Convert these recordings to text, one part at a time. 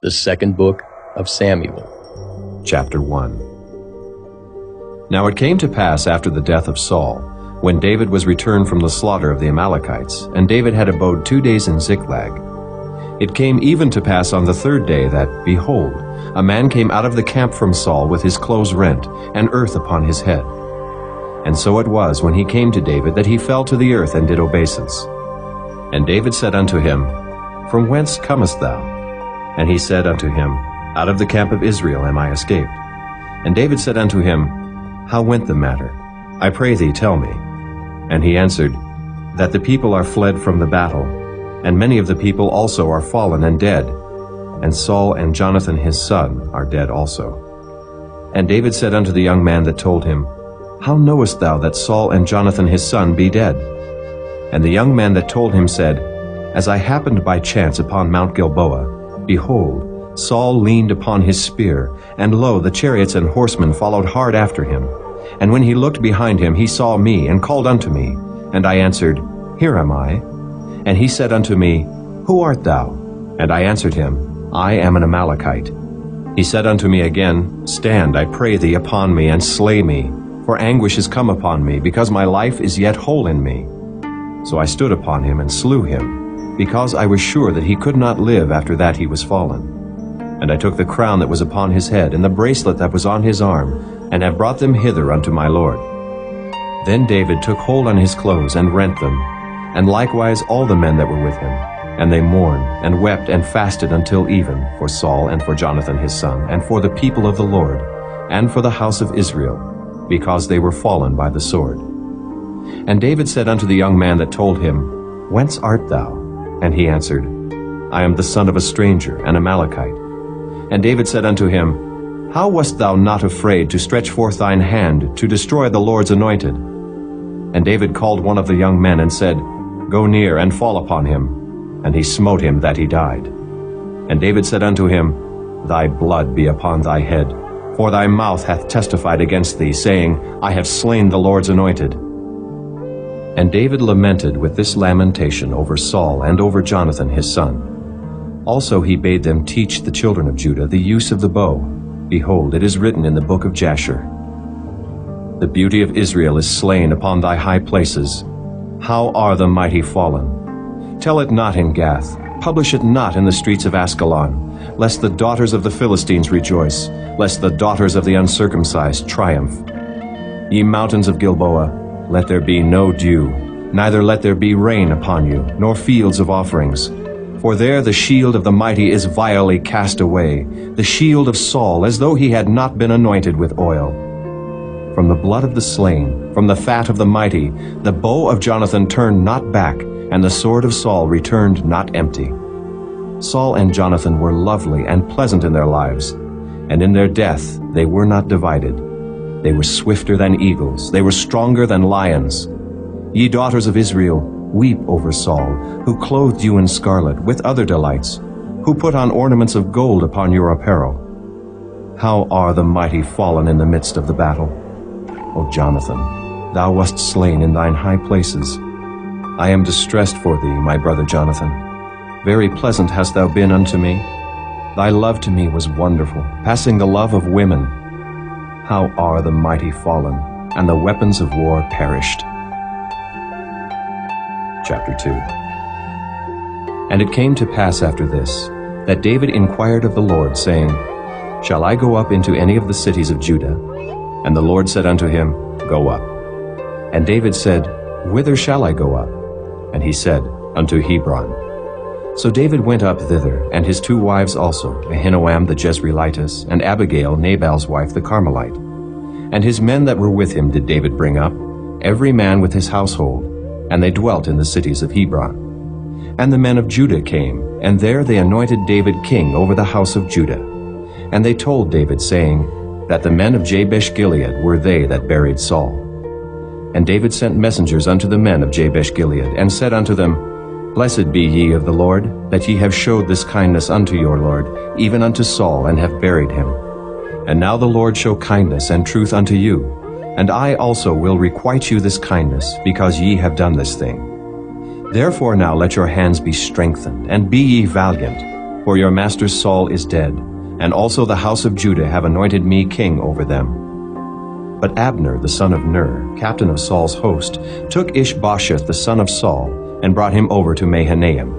The second book of Samuel. Chapter 1. Now it came to pass after the death of Saul, when David was returned from the slaughter of the Amalekites, and David had abode 2 days in Ziklag. It came even to pass on the third day that, behold, a man came out of the camp from Saul with his clothes rent, and earth upon his head. And so it was, when he came to David, that he fell to the earth and did obeisance. And David said unto him, From whence comest thou? And he said unto him, Out of the camp of Israel am I escaped. And David said unto him, How went the matter? I pray thee, tell me. And he answered, That the people are fled from the battle, and many of the people also are fallen and dead, and Saul and Jonathan his son are dead also. And David said unto the young man that told him, How knowest thou that Saul and Jonathan his son be dead? And the young man that told him said, As I happened by chance upon Mount Gilboa, behold, Saul leaned upon his spear, and lo, the chariots and horsemen followed hard after him. And when he looked behind him, he saw me, and called unto me. And I answered, Here am I. And he said unto me, Who art thou? And I answered him, I am an Amalekite. He said unto me again, Stand, I pray thee, upon me, and slay me, for anguish is come upon me, because my life is yet whole in me. So I stood upon him and slew him, because I was sure that he could not live after that he was fallen. And I took the crown that was upon his head, and the bracelet that was on his arm, and have brought them hither unto my Lord. Then David took hold on his clothes, and rent them, and likewise all the men that were with him. And they mourned, and wept, and fasted until even, for Saul, and for Jonathan his son, and for the people of the Lord, and for the house of Israel, because they were fallen by the sword. And David said unto the young man that told him, Whence art thou? And he answered, I am the son of a stranger, an Amalekite. And David said unto him, How wast thou not afraid to stretch forth thine hand to destroy the Lord's anointed? And David called one of the young men and said, Go near and fall upon him. And he smote him that he died. And David said unto him, Thy blood be upon thy head, for thy mouth hath testified against thee, saying, I have slain the Lord's anointed. And David lamented with this lamentation over Saul and over Jonathan his son. Also he bade them teach the children of Judah the use of the bow. Behold, it is written in the book of Jasher, The beauty of Israel is slain upon thy high places. How are the mighty fallen? Tell it not in Gath, publish it not in the streets of Askelon, lest the daughters of the Philistines rejoice, lest the daughters of the uncircumcised triumph. Ye mountains of Gilboa, let there be no dew, neither let there be rain upon you, nor fields of offerings. For there the shield of the mighty is vilely cast away, the shield of Saul, as though he had not been anointed with oil. From the blood of the slain, from the fat of the mighty, the bow of Jonathan turned not back, and the sword of Saul returned not empty. Saul and Jonathan were lovely and pleasant in their lives, and in their death they were not divided. They were swifter than eagles, they were stronger than lions. Ye daughters of Israel, weep over Saul, who clothed you in scarlet with other delights, who put on ornaments of gold upon your apparel. How are the mighty fallen in the midst of the battle? O Jonathan, thou wast slain in thine high places. I am distressed for thee, my brother Jonathan. Very pleasant hast thou been unto me. Thy love to me was wonderful, passing the love of women. How are the mighty fallen, and the weapons of war perished. Chapter 2. And it came to pass after this, that David inquired of the Lord, saying, Shall I go up into any of the cities of Judah? And the Lord said unto him, Go up. And David said, Whither shall I go up? And he said, Unto Hebron. So David went up thither, and his 2 wives also, Ahinoam the Jezreelitess, and Abigail Nabal's wife the Carmelite. And his men that were with him did David bring up, every man with his household, and they dwelt in the cities of Hebron. And the men of Judah came, and there they anointed David king over the house of Judah. And they told David, saying, That the men of Jabesh-Gilead were they that buried Saul. And David sent messengers unto the men of Jabesh-Gilead, and said unto them, Blessed be ye of the Lord, that ye have showed this kindness unto your Lord, even unto Saul, and have buried him. And now the Lord show kindness and truth unto you, and I also will requite you this kindness, because ye have done this thing. Therefore now let your hands be strengthened, and be ye valiant. for your master Saul is dead, and also the house of Judah have anointed me king over them. But Abner, the son of Ner, captain of Saul's host, took Ishbosheth the son of Saul, and brought him over to Mahanaim,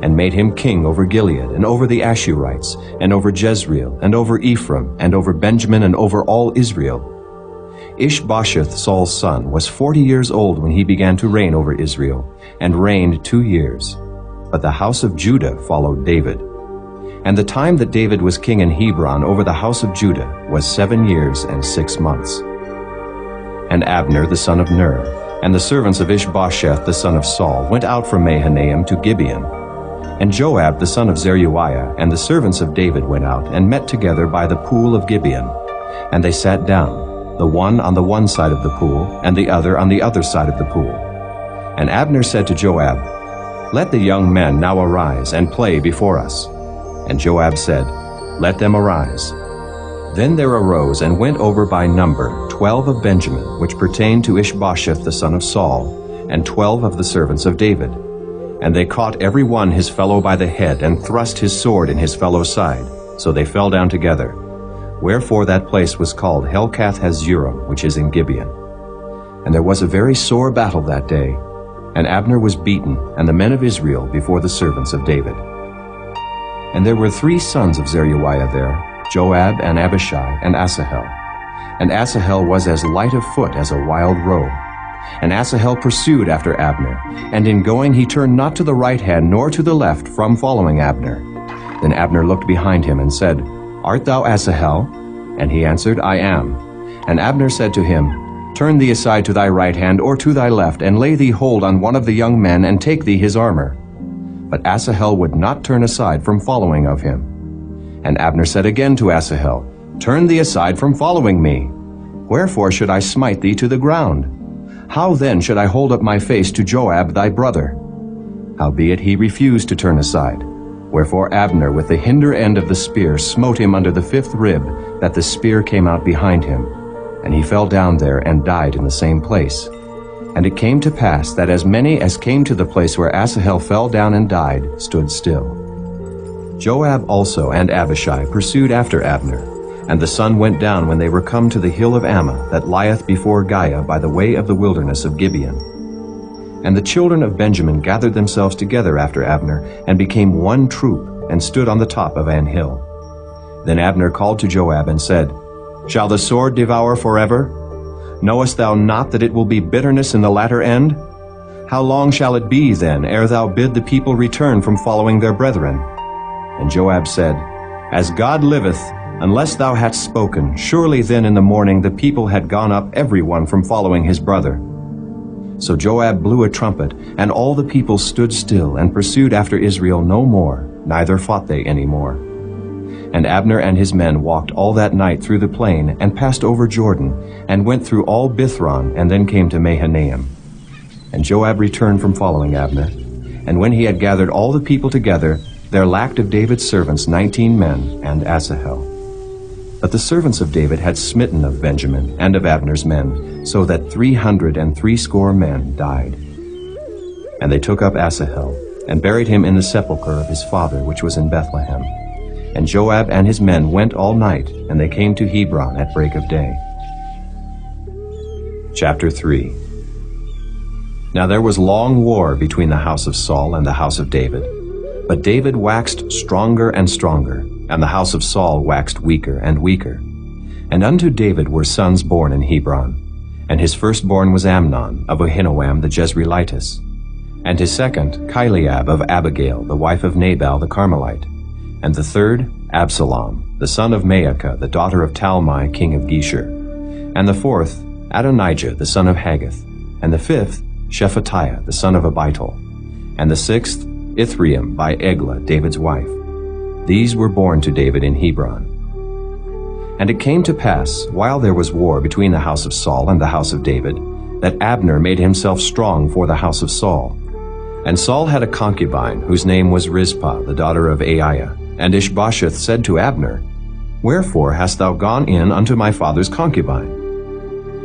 and made him king over Gilead, and over the Ashurites, and over Jezreel, and over Ephraim, and over Benjamin, and over all Israel. Ishbosheth, Saul's son, was 40 years old when he began to reign over Israel, and reigned 2 years. But the house of Judah followed David. And the time that David was king in Hebron over the house of Judah was 7 years and 6 months. And Abner the son of Ner, and the servants of Ishbosheth the son of Saul, went out from Mahanaim to Gibeon. And Joab the son of Zeruiah and the servants of David went out, and met together by the pool of Gibeon. And they sat down, the one on the one side of the pool, and the other on the other side of the pool. And Abner said to Joab, "Let the young men now arise, and play before us." And Joab said, "Let them arise." Then there arose and went over by number 12 of Benjamin, which pertained to Ishbosheth the son of Saul, and 12 of the servants of David. And they caught every one his fellow by the head, and thrust his sword in his fellow's side. So they fell down together. Wherefore that place was called Helkath-Hazurim, which is in Gibeon. And there was a very sore battle that day, and Abner was beaten, and the men of Israel before the servants of David. And there were 3 sons of Zeruiah there, Joab, and Abishai, and Asahel. And Asahel was as light of foot as a wild roe. And Asahel pursued after Abner, and in going he turned not to the right hand nor to the left from following Abner. Then Abner looked behind him and said, "Art thou Asahel?" And he answered, "I am." And Abner said to him, "Turn thee aside to thy right hand or to thy left, and lay thee hold on one of the young men, and take thee his armor." But Asahel would not turn aside from following of him. And Abner said again to Asahel, "Turn thee aside from following me. Wherefore should I smite thee to the ground? How then should I hold up my face to Joab thy brother?" Howbeit he refused to turn aside. Wherefore Abner with the hinder end of the spear smote him under the 5th rib, that the spear came out behind him. And he fell down there and died in the same place. And it came to pass that as many as came to the place where Asahel fell down and died stood still. Joab also and Abishai pursued after Abner, and the sun went down when they were come to the hill of Ammah, that lieth before Giah by the way of the wilderness of Gibeon. And the children of Benjamin gathered themselves together after Abner, and became one troop, and stood on the top of an hill. Then Abner called to Joab and said, "Shall the sword devour forever? Knowest thou not that it will be bitterness in the latter end? How long shall it be then, ere thou bid the people return from following their brethren?" And Joab said, "As God liveth, unless thou hadst spoken, surely then in the morning the people had gone up every one from following his brother." So Joab blew a trumpet, and all the people stood still, and pursued after Israel no more, neither fought they any more. And Abner and his men walked all that night through the plain, and passed over Jordan, and went through all Bithron, and then came to Mahanaim. And Joab returned from following Abner. And when he had gathered all the people together, there lacked of David's servants 19 men, and Asahel. But the servants of David had smitten of Benjamin and of Abner's men, so that 360 men died. And they took up Asahel, and buried him in the sepulchre of his father, which was in Bethlehem. And Joab and his men went all night, and they came to Hebron at break of day. Chapter 3. Now there was long war between the house of Saul and the house of David. But David waxed stronger and stronger, and the house of Saul waxed weaker and weaker. And unto David were sons born in Hebron. And his firstborn was Amnon of Ahinoam the Jezreelitess, and his second Chileab of Abigail, the wife of Nabal the Carmelite, and the third Absalom, the son of Maacah, the daughter of Talmai, king of Geshur, and the fourth Adonijah, the son of Haggith, and the fifth Shephatiah, the son of Abital, and the sixth Ithream by Eglah, David's wife. These were born to David in Hebron. And it came to pass, while there was war between the house of Saul and the house of David, that Abner made himself strong for the house of Saul. And Saul had a concubine, whose name was Rizpah, the daughter of Aiah. And Ishbosheth said to Abner, "Wherefore hast thou gone in unto my father's concubine?"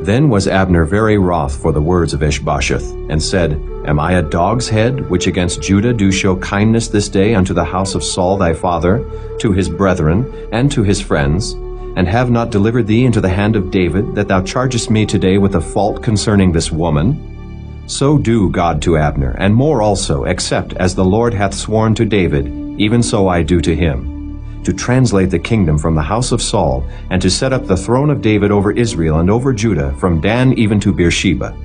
Then was Abner very wroth for the words of Ishbosheth, and said, Am I a dog's head, which against Judah do show kindness this day unto the house of Saul thy father, to his brethren, and to his friends, and have not delivered thee into the hand of David, that thou chargest me today with a fault concerning this woman? So do God to Abner, and more also, except as the Lord hath sworn to David, even so I do to him, to translate the kingdom from the house of Saul, and to set up the throne of David over Israel and over Judah, from Dan even to Beersheba.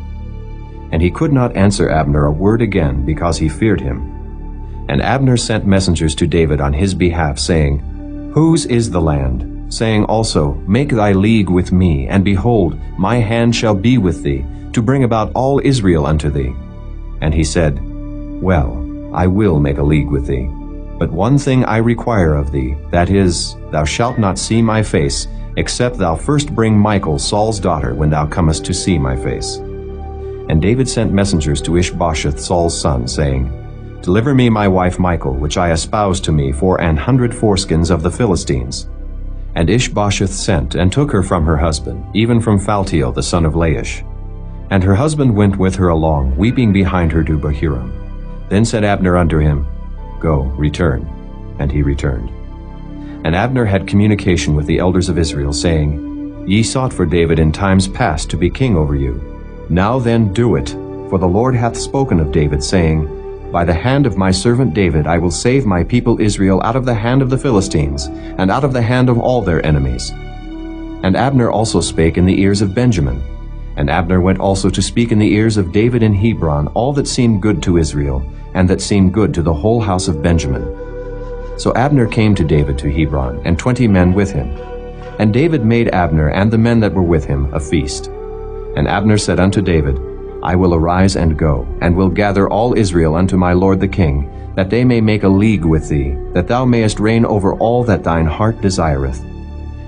And he could not answer Abner a word again, because he feared him. And Abner sent messengers to David on his behalf, saying, Whose is the land? Saying also, Make thy league with me, and behold, my hand shall be with thee, to bring about all Israel unto thee. And he said, Well, I will make a league with thee. But one thing I require of thee, that is, thou shalt not see my face, except thou first bring Michal, Saul's daughter, when thou comest to see my face. And David sent messengers to Ishbosheth, Saul's son, saying, Deliver me my wife Michal, which I espoused to me for 100 foreskins of the Philistines. And Ishbosheth sent, and took her from her husband, even from Phaltiel the son of Laish. And her husband went with her along, weeping behind her to Bahurim. Then said Abner unto him, Go, return. And he returned. And Abner had communication with the elders of Israel, saying, Ye sought for David in times past to be king over you. Now then do it, for the Lord hath spoken of David, saying, By the hand of my servant David I will save my people Israel out of the hand of the Philistines, and out of the hand of all their enemies. And Abner also spake in the ears of Benjamin. And Abner went also to speak in the ears of David in Hebron all that seemed good to Israel, and that seemed good to the whole house of Benjamin. So Abner came to David to Hebron, and 20 men with him. And David made Abner and the men that were with him a feast. And Abner said unto David, I will arise and go, and will gather all Israel unto my lord the king, that they may make a league with thee, that thou mayest reign over all that thine heart desireth.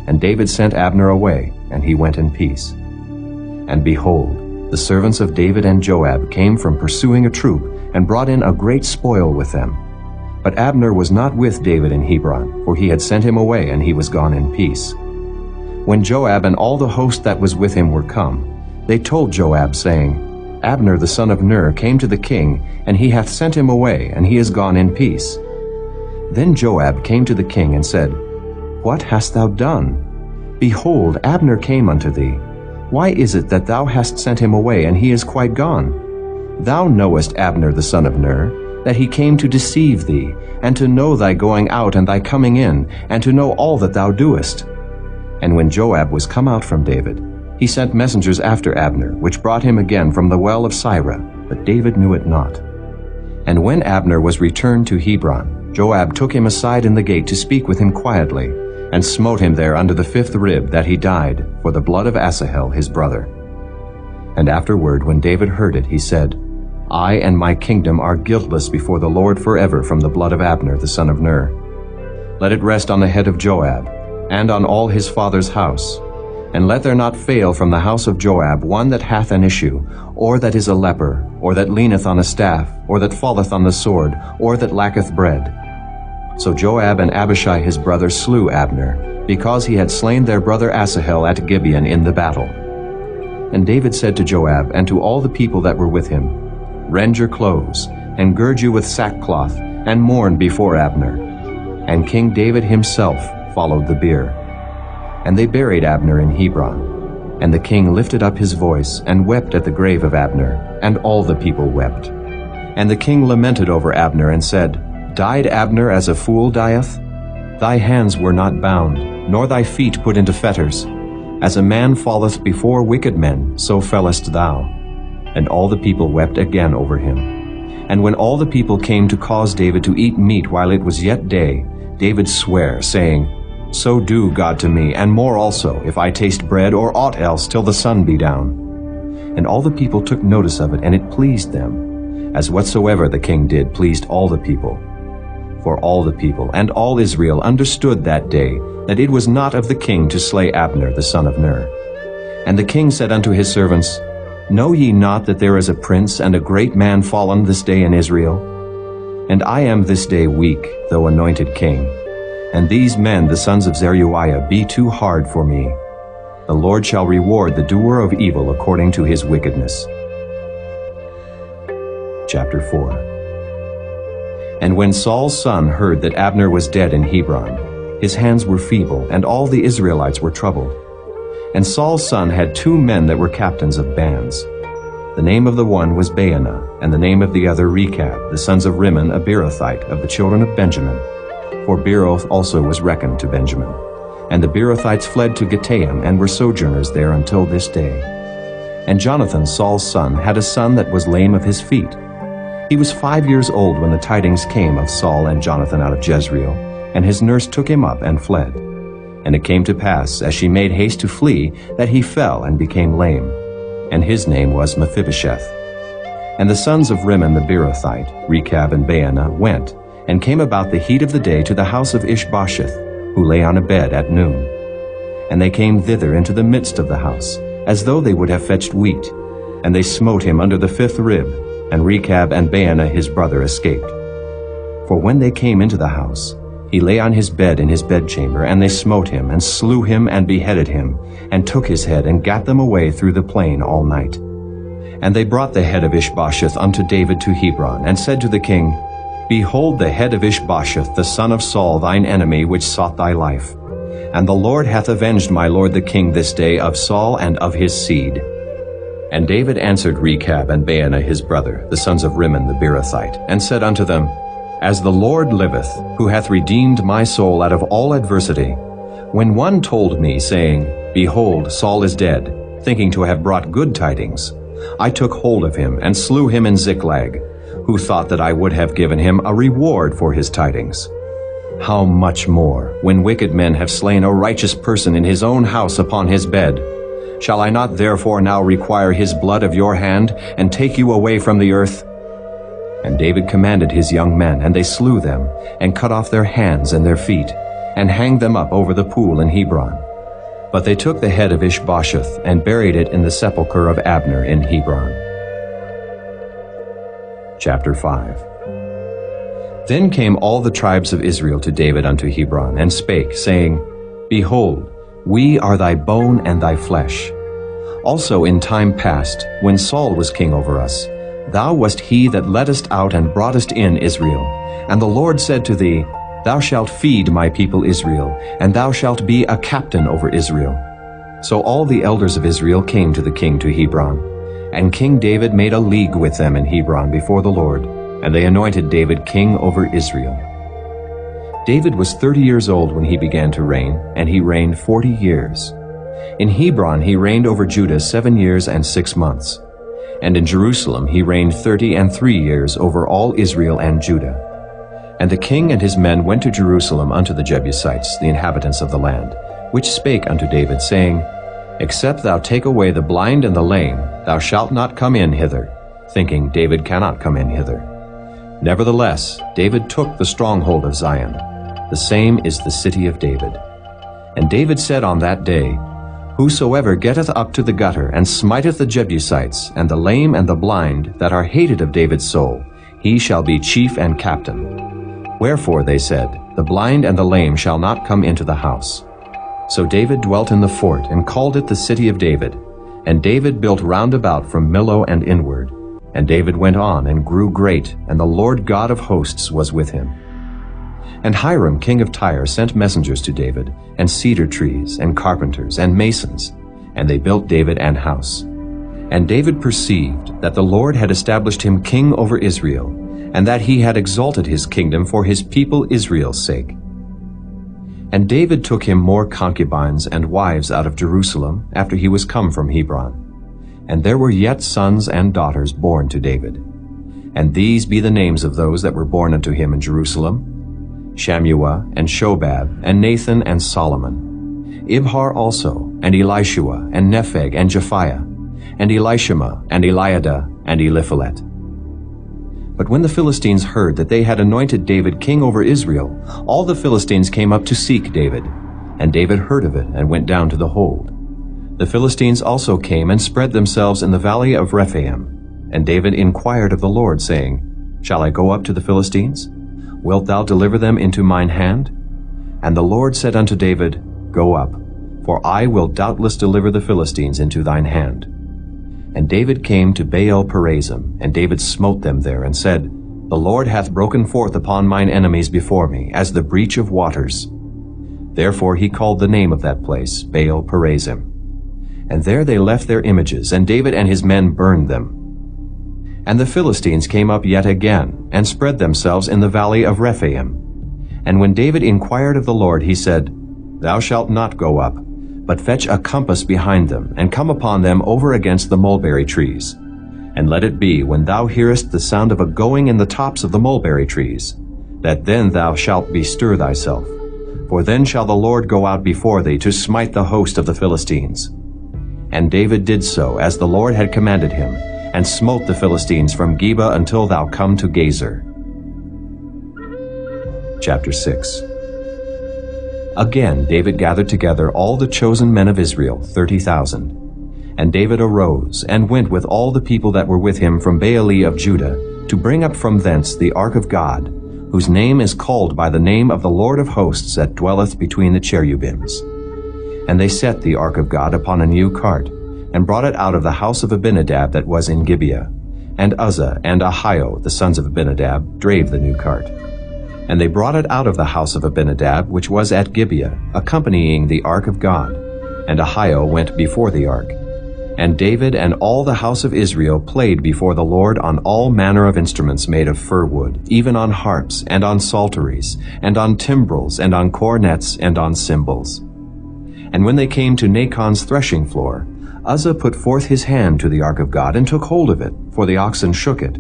And David sent Abner away, and he went in peace. And behold, the servants of David and Joab came from pursuing a troop, and brought in a great spoil with them. But Abner was not with David in Hebron, for he had sent him away, and he was gone in peace. When Joab and all the host that was with him were come, they told Joab, saying, Abner the son of Ner came to the king, and he hath sent him away, and he is gone in peace. Then Joab came to the king and said, What hast thou done? Behold, Abner came unto thee. Why is it that thou hast sent him away, and he is quite gone? Thou knowest Abner the son of Ner, that he came to deceive thee, and to know thy going out and thy coming in, and to know all that thou doest. And when Joab was come out from David, he sent messengers after Abner, which brought him again from the well of Sirah, but David knew it not. And when Abner was returned to Hebron, Joab took him aside in the gate to speak with him quietly, and smote him there under the 5th rib, that he died, for the blood of Asahel his brother. And afterward, when David heard it, he said, I and my kingdom are guiltless before the Lord forever from the blood of Abner the son of Ner. Let it rest on the head of Joab, and on all his father's house. And let there not fail from the house of Joab one that hath an issue, or that is a leper, or that leaneth on a staff, or that falleth on the sword, or that lacketh bread. So Joab and Abishai his brother slew Abner, because he had slain their brother Asahel at Gibeon in the battle. And David said to Joab and to all the people that were with him, Rend your clothes, and gird you with sackcloth, and mourn before Abner. And King David himself followed the bier. And they buried Abner in Hebron. And the king lifted up his voice, and wept at the grave of Abner, and all the people wept. And the king lamented over Abner, and said, Died Abner as a fool dieth? Thy hands were not bound, nor thy feet put into fetters. As a man falleth before wicked men, so fellest thou. And all the people wept again over him. And when all the people came to cause David to eat meat while it was yet day, David sware, saying, So do God to me, and more also, if I taste bread or aught else till the sun be down. And all the people took notice of it, and it pleased them, as whatsoever the king did pleased all the people. For all the people and all Israel understood that day that it was not of the king to slay Abner the son of Ner. And the king said unto his servants, Know ye not that there is a prince and a great man fallen this day in Israel? And I am this day weak, though anointed king. And these men, the sons of Zeruiah, be too hard for me. The Lord shall reward the doer of evil according to his wickedness. Chapter 4. And when Saul's son heard that Abner was dead in Hebron, his hands were feeble, and all the Israelites were troubled. And Saul's son had 2 men that were captains of bands. The name of the one was Baanah, and the name of the other Rechab, the sons of Rimmon, a Beerothite, of the children of Benjamin. For Beeroth also was reckoned to Benjamin. And the Beerothites fled to Gittaim, and were sojourners there until this day. And Jonathan, Saul's son, had a son that was lame of his feet. He was 5 years old when the tidings came of Saul and Jonathan out of Jezreel, and his nurse took him up and fled. And it came to pass, as she made haste to flee, that he fell and became lame. And his name was Mephibosheth. And the sons of Rimmon the Beerothite, Rechab and Baanah, went, and came about the heat of the day to the house of Ishbosheth, who lay on a bed at noon. And they came thither into the midst of the house, as though they would have fetched wheat. And they smote him under the 5th rib, and Rechab and Baanah his brother escaped. For when they came into the house, he lay on his bed in his bedchamber, and they smote him, and slew him, and beheaded him, and took his head, and gat them away through the plain all night. And they brought the head of Ishbosheth unto David to Hebron, and said to the king, Behold the head of Ishbosheth, the son of Saul, thine enemy, which sought thy life. And the Lord hath avenged my lord the king this day of Saul and of his seed. And David answered Rechab and Baanah his brother, the sons of Rimmon the Beerothite, and said unto them, As the Lord liveth, who hath redeemed my soul out of all adversity, when one told me, saying, Behold, Saul is dead, thinking to have brought good tidings, I took hold of him, and slew him in Ziklag, who thought that I would have given him a reward for his tidings. How much more, when wicked men have slain a righteous person in his own house upon his bed? Shall I not therefore now require his blood of your hand, and take you away from the earth? And David commanded his young men, and they slew them, and cut off their hands and their feet, and hanged them up over the pool in Hebron. But they took the head of Ishbosheth, and buried it in the sepulchre of Abner in Hebron. Chapter 5. Then came all the tribes of Israel to David unto Hebron, and spake, saying, Behold, we are thy bone and thy flesh. Also in time past, when Saul was king over us, thou wast he that leddest out and broughtest in Israel. And the Lord said to thee, Thou shalt feed my people Israel, and thou shalt be a captain over Israel. So all the elders of Israel came to the king to Hebron. And King David made a league with them in Hebron before the Lord, and they anointed David king over Israel. David was 30 years old when he began to reign, and he reigned 40 years. In Hebron he reigned over Judah 7 years and 6 months. And in Jerusalem he reigned 33 years over all Israel and Judah. And the king and his men went to Jerusalem unto the Jebusites, the inhabitants of the land, which spake unto David, saying, Except thou take away the blind and the lame, thou shalt not come in hither, thinking, David cannot come in hither. Nevertheless, David took the stronghold of Zion. The same is the city of David. And David said on that day, Whosoever getteth up to the gutter, and smiteth the Jebusites, and the lame and the blind, that are hated of David's soul, he shall be chief and captain. Wherefore, they said, The blind and the lame shall not come into the house. So David dwelt in the fort, and called it the city of David. And David built round about from Millo and inward. And David went on, and grew great, and the Lord God of hosts was with him. And Hiram king of Tyre sent messengers to David, and cedar trees, and carpenters, and masons, and they built David an house. And David perceived that the Lord had established him king over Israel, and that he had exalted his kingdom for his people Israel's sake. And David took him more concubines and wives out of Jerusalem after he was come from Hebron. And there were yet sons and daughters born to David. And these be the names of those that were born unto him in Jerusalem: Shammua, and Shobab, and Nathan, and Solomon. Ibhar also, and Elishua, and Nepheg, and Japhiah, and Elishama, and Eliada, and Eliphalet. But when the Philistines heard that they had anointed David king over Israel, all the Philistines came up to seek David. And David heard of it, and went down to the hold. The Philistines also came and spread themselves in the valley of Rephaim. And David inquired of the Lord, saying, Shall I go up to the Philistines? Wilt thou deliver them into mine hand? And the Lord said unto David, Go up, for I will doubtless deliver the Philistines into thine hand. And David came to Baal-perazim, and David smote them there, and said, The Lord hath broken forth upon mine enemies before me, as the breach of waters. Therefore he called the name of that place Baal-perazim. And there they left their images, and David and his men burned them. And the Philistines came up yet again, and spread themselves in the valley of Rephaim. And when David inquired of the Lord, he said, Thou shalt not go up, but fetch a compass behind them, and come upon them over against the mulberry trees. And let it be, when thou hearest the sound of a going in the tops of the mulberry trees, that then thou shalt bestir thyself. For then shall the Lord go out before thee to smite the host of the Philistines. And David did so, as the Lord had commanded him, and smote the Philistines from Geba until thou come to Gazer. Chapter 6. Again David gathered together all the chosen men of Israel, 30,000. And David arose, and went with all the people that were with him from Baale of Judah, to bring up from thence the ark of God, whose name is called by the name of the Lord of hosts that dwelleth between the cherubims. And they set the ark of God upon a new cart, and brought it out of the house of Abinadab that was in Gibeah. And Uzzah and Ahio, the sons of Abinadab, drave the new cart. And they brought it out of the house of Abinadab, which was at Gibeah, accompanying the ark of God. And Ahio went before the ark. And David and all the house of Israel played before the Lord on all manner of instruments made of fir wood, even on harps, and on psalteries, and on timbrels, and on cornets, and on cymbals. And when they came to Nachon's threshing floor, Uzzah put forth his hand to the ark of God, and took hold of it, for the oxen shook it.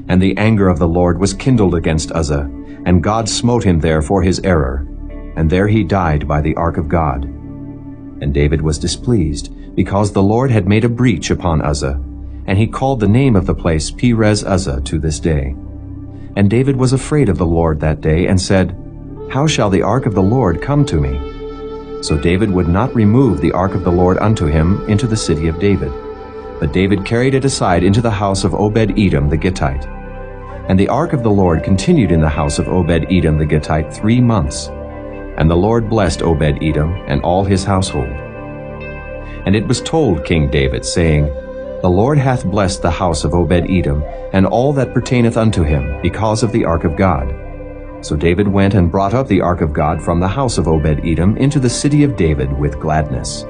And the anger of the Lord was kindled against Uzzah, and God smote him there for his error. And there he died by the ark of God. And David was displeased, because the Lord had made a breach upon Uzzah, and he called the name of the place Perez Uzzah to this day. And David was afraid of the Lord that day, and said, How shall the ark of the Lord come to me? So David would not remove the ark of the Lord unto him into the city of David. But David carried it aside into the house of Obed-Edom the Gittite. And the ark of the Lord continued in the house of Obed-Edom the Gittite 3 months. And the Lord blessed Obed-Edom and all his household. And it was told King David, saying, The Lord hath blessed the house of Obed-Edom, and all that pertaineth unto him, because of the ark of God. So David went and brought up the ark of God from the house of Obed-Edom into the city of David with gladness.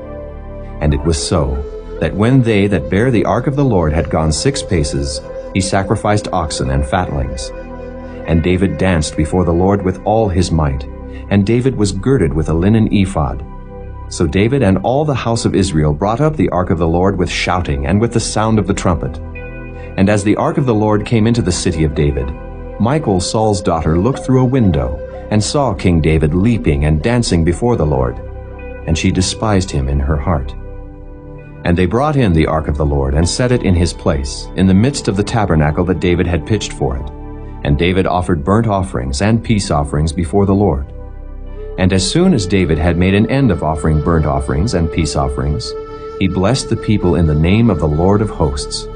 And it was so, that when they that bare the ark of the Lord had gone 6 paces, he sacrificed oxen and fatlings. And David danced before the Lord with all his might, and David was girded with a linen ephod. So David and all the house of Israel brought up the ark of the Lord with shouting and with the sound of the trumpet. And as the ark of the Lord came into the city of David, Michal, Saul's daughter, looked through a window, and saw King David leaping and dancing before the Lord. And she despised him in her heart. And they brought in the ark of the Lord, and set it in his place, in the midst of the tabernacle that David had pitched for it. And David offered burnt offerings and peace offerings before the Lord. And as soon as David had made an end of offering burnt offerings and peace offerings, he blessed the people in the name of the Lord of hosts.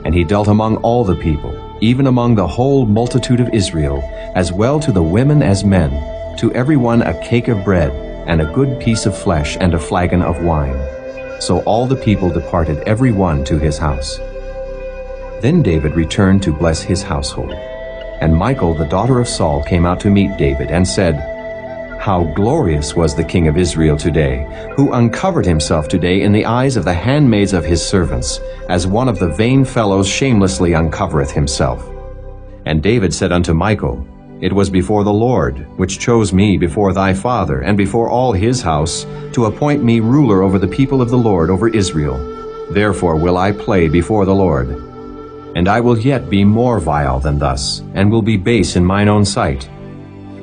And he dealt among all the people, even among the whole multitude of Israel, as well to the women as men, to every one a cake of bread, and a good piece of flesh, and a flagon of wine. So all the people departed every one to his house. Then David returned to bless his household. And Michal, the daughter of Saul, came out to meet David, and said, How glorious was the king of Israel today, who uncovered himself today in the eyes of the handmaids of his servants, as one of the vain fellows shamelessly uncovereth himself. And David said unto Michal, It was before the Lord, which chose me before thy father, and before all his house, to appoint me ruler over the people of the Lord, over Israel. Therefore will I play before the Lord. And I will yet be more vile than thus, and will be base in mine own sight.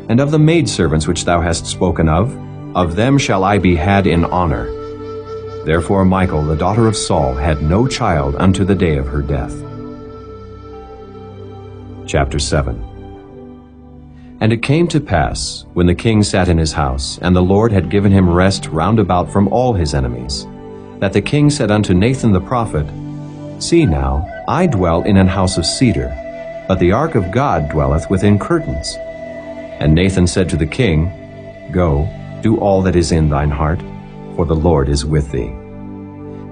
And of the maidservants which thou hast spoken of them shall I be had in honor. Therefore Michal, the daughter of Saul, had no child unto the day of her death. Chapter 7. And it came to pass, when the king sat in his house, and the Lord had given him rest round about from all his enemies, that the king said unto Nathan the prophet, See now, I dwell in an house of cedar, but the ark of God dwelleth within curtains. And Nathan said to the king, Go, do all that is in thine heart, for the Lord is with thee.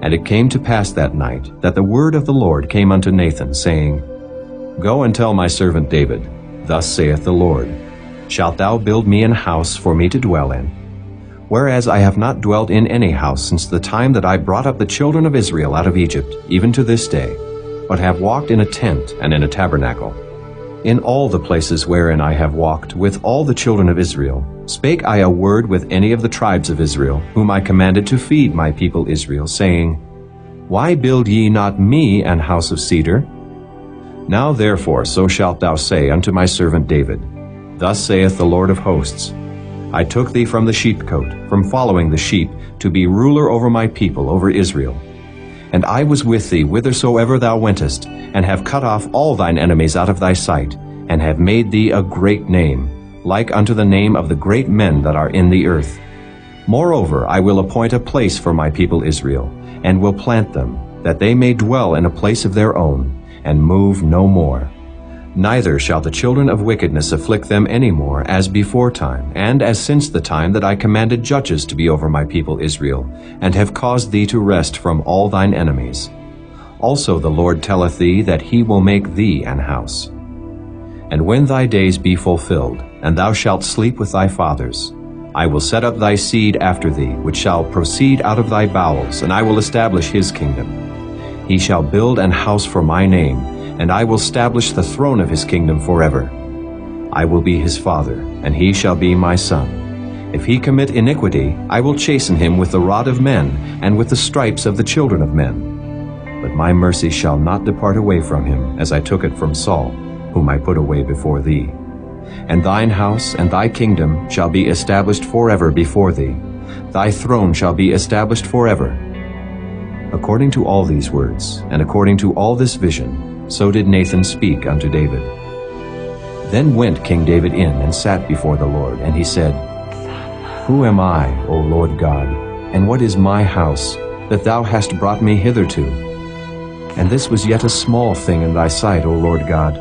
And it came to pass that night that the word of the Lord came unto Nathan, saying, Go and tell my servant David, Thus saith the Lord, Shalt thou build me an house for me to dwell in? Whereas I have not dwelt in any house since the time that I brought up the children of Israel out of Egypt, even to this day, but have walked in a tent and in a tabernacle. In all the places wherein I have walked with all the children of Israel, spake I a word with any of the tribes of Israel, whom I commanded to feed my people Israel, saying, Why build ye not me an house of cedar? Now therefore so shalt thou say unto my servant David, Thus saith the Lord of hosts, I took thee from the sheepcote, from following the sheep, to be ruler over my people, over Israel. And I was with thee whithersoever thou wentest, and have cut off all thine enemies out of thy sight, and have made thee a great name, like unto the name of the great men that are in the earth. Moreover, I will appoint a place for my people Israel, and will plant them, that they may dwell in a place of their own, and move no more. Neither shall the children of wickedness afflict them any more, as before time, and as since the time that I commanded judges to be over my people Israel, and have caused thee to rest from all thine enemies. Also the Lord telleth thee that he will make thee an house. And when thy days be fulfilled, and thou shalt sleep with thy fathers, I will set up thy seed after thee, which shall proceed out of thy bowels, and I will establish his kingdom. He shall build an house for my name, and I will establish the throne of his kingdom forever. I will be his father, and he shall be my son. If he commit iniquity, I will chasten him with the rod of men, and with the stripes of the children of men. But my mercy shall not depart away from him, as I took it from Saul, whom I put away before thee. And thine house and thy kingdom shall be established forever before thee. Thy throne shall be established forever. According to all these words, and according to all this vision, so did Nathan speak unto David. Then went King David in and sat before the Lord, and he said, Who am I, O Lord God, and what is my house, that thou hast brought me hitherto? And this was yet a small thing in thy sight, O Lord God.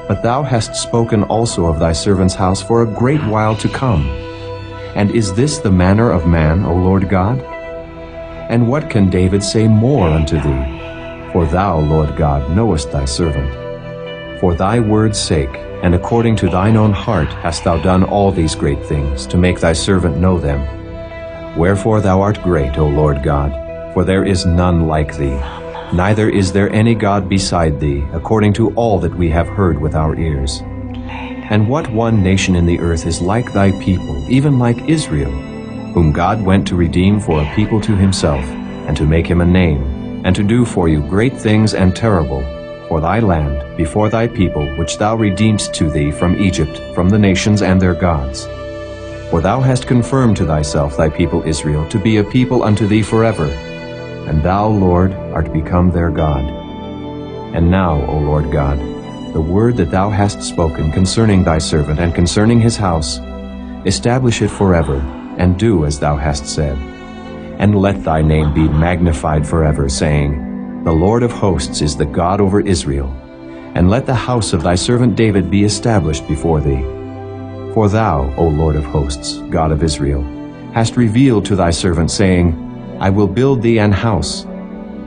But thou hast spoken also of thy servant's house for a great while to come. And is this the manner of man, O Lord God? And what can David say more unto thee? For thou, Lord God, knowest thy servant. For thy word's sake, and according to thine own heart, hast thou done all these great things, to make thy servant know them. Wherefore thou art great, O Lord God, for there is none like thee, neither is there any God beside thee, according to all that we have heard with our ears. And what one nation in the earth is like thy people, even like Israel, whom God went to redeem for a people to himself, and to make him a name, and to do for you great things and terrible, for thy land, before thy people, which thou redeemedst to thee from Egypt, from the nations and their gods. For thou hast confirmed to thyself thy people Israel, to be a people unto thee forever, and thou, Lord, art become their God. And now, O Lord God, the word that thou hast spoken concerning thy servant and concerning his house, establish it forever, and do as thou hast said. And let thy name be magnified forever, saying, The Lord of hosts is the God over Israel. And let the house of thy servant David be established before thee. For thou, O Lord of hosts, God of Israel, hast revealed to thy servant, saying, I will build thee an house.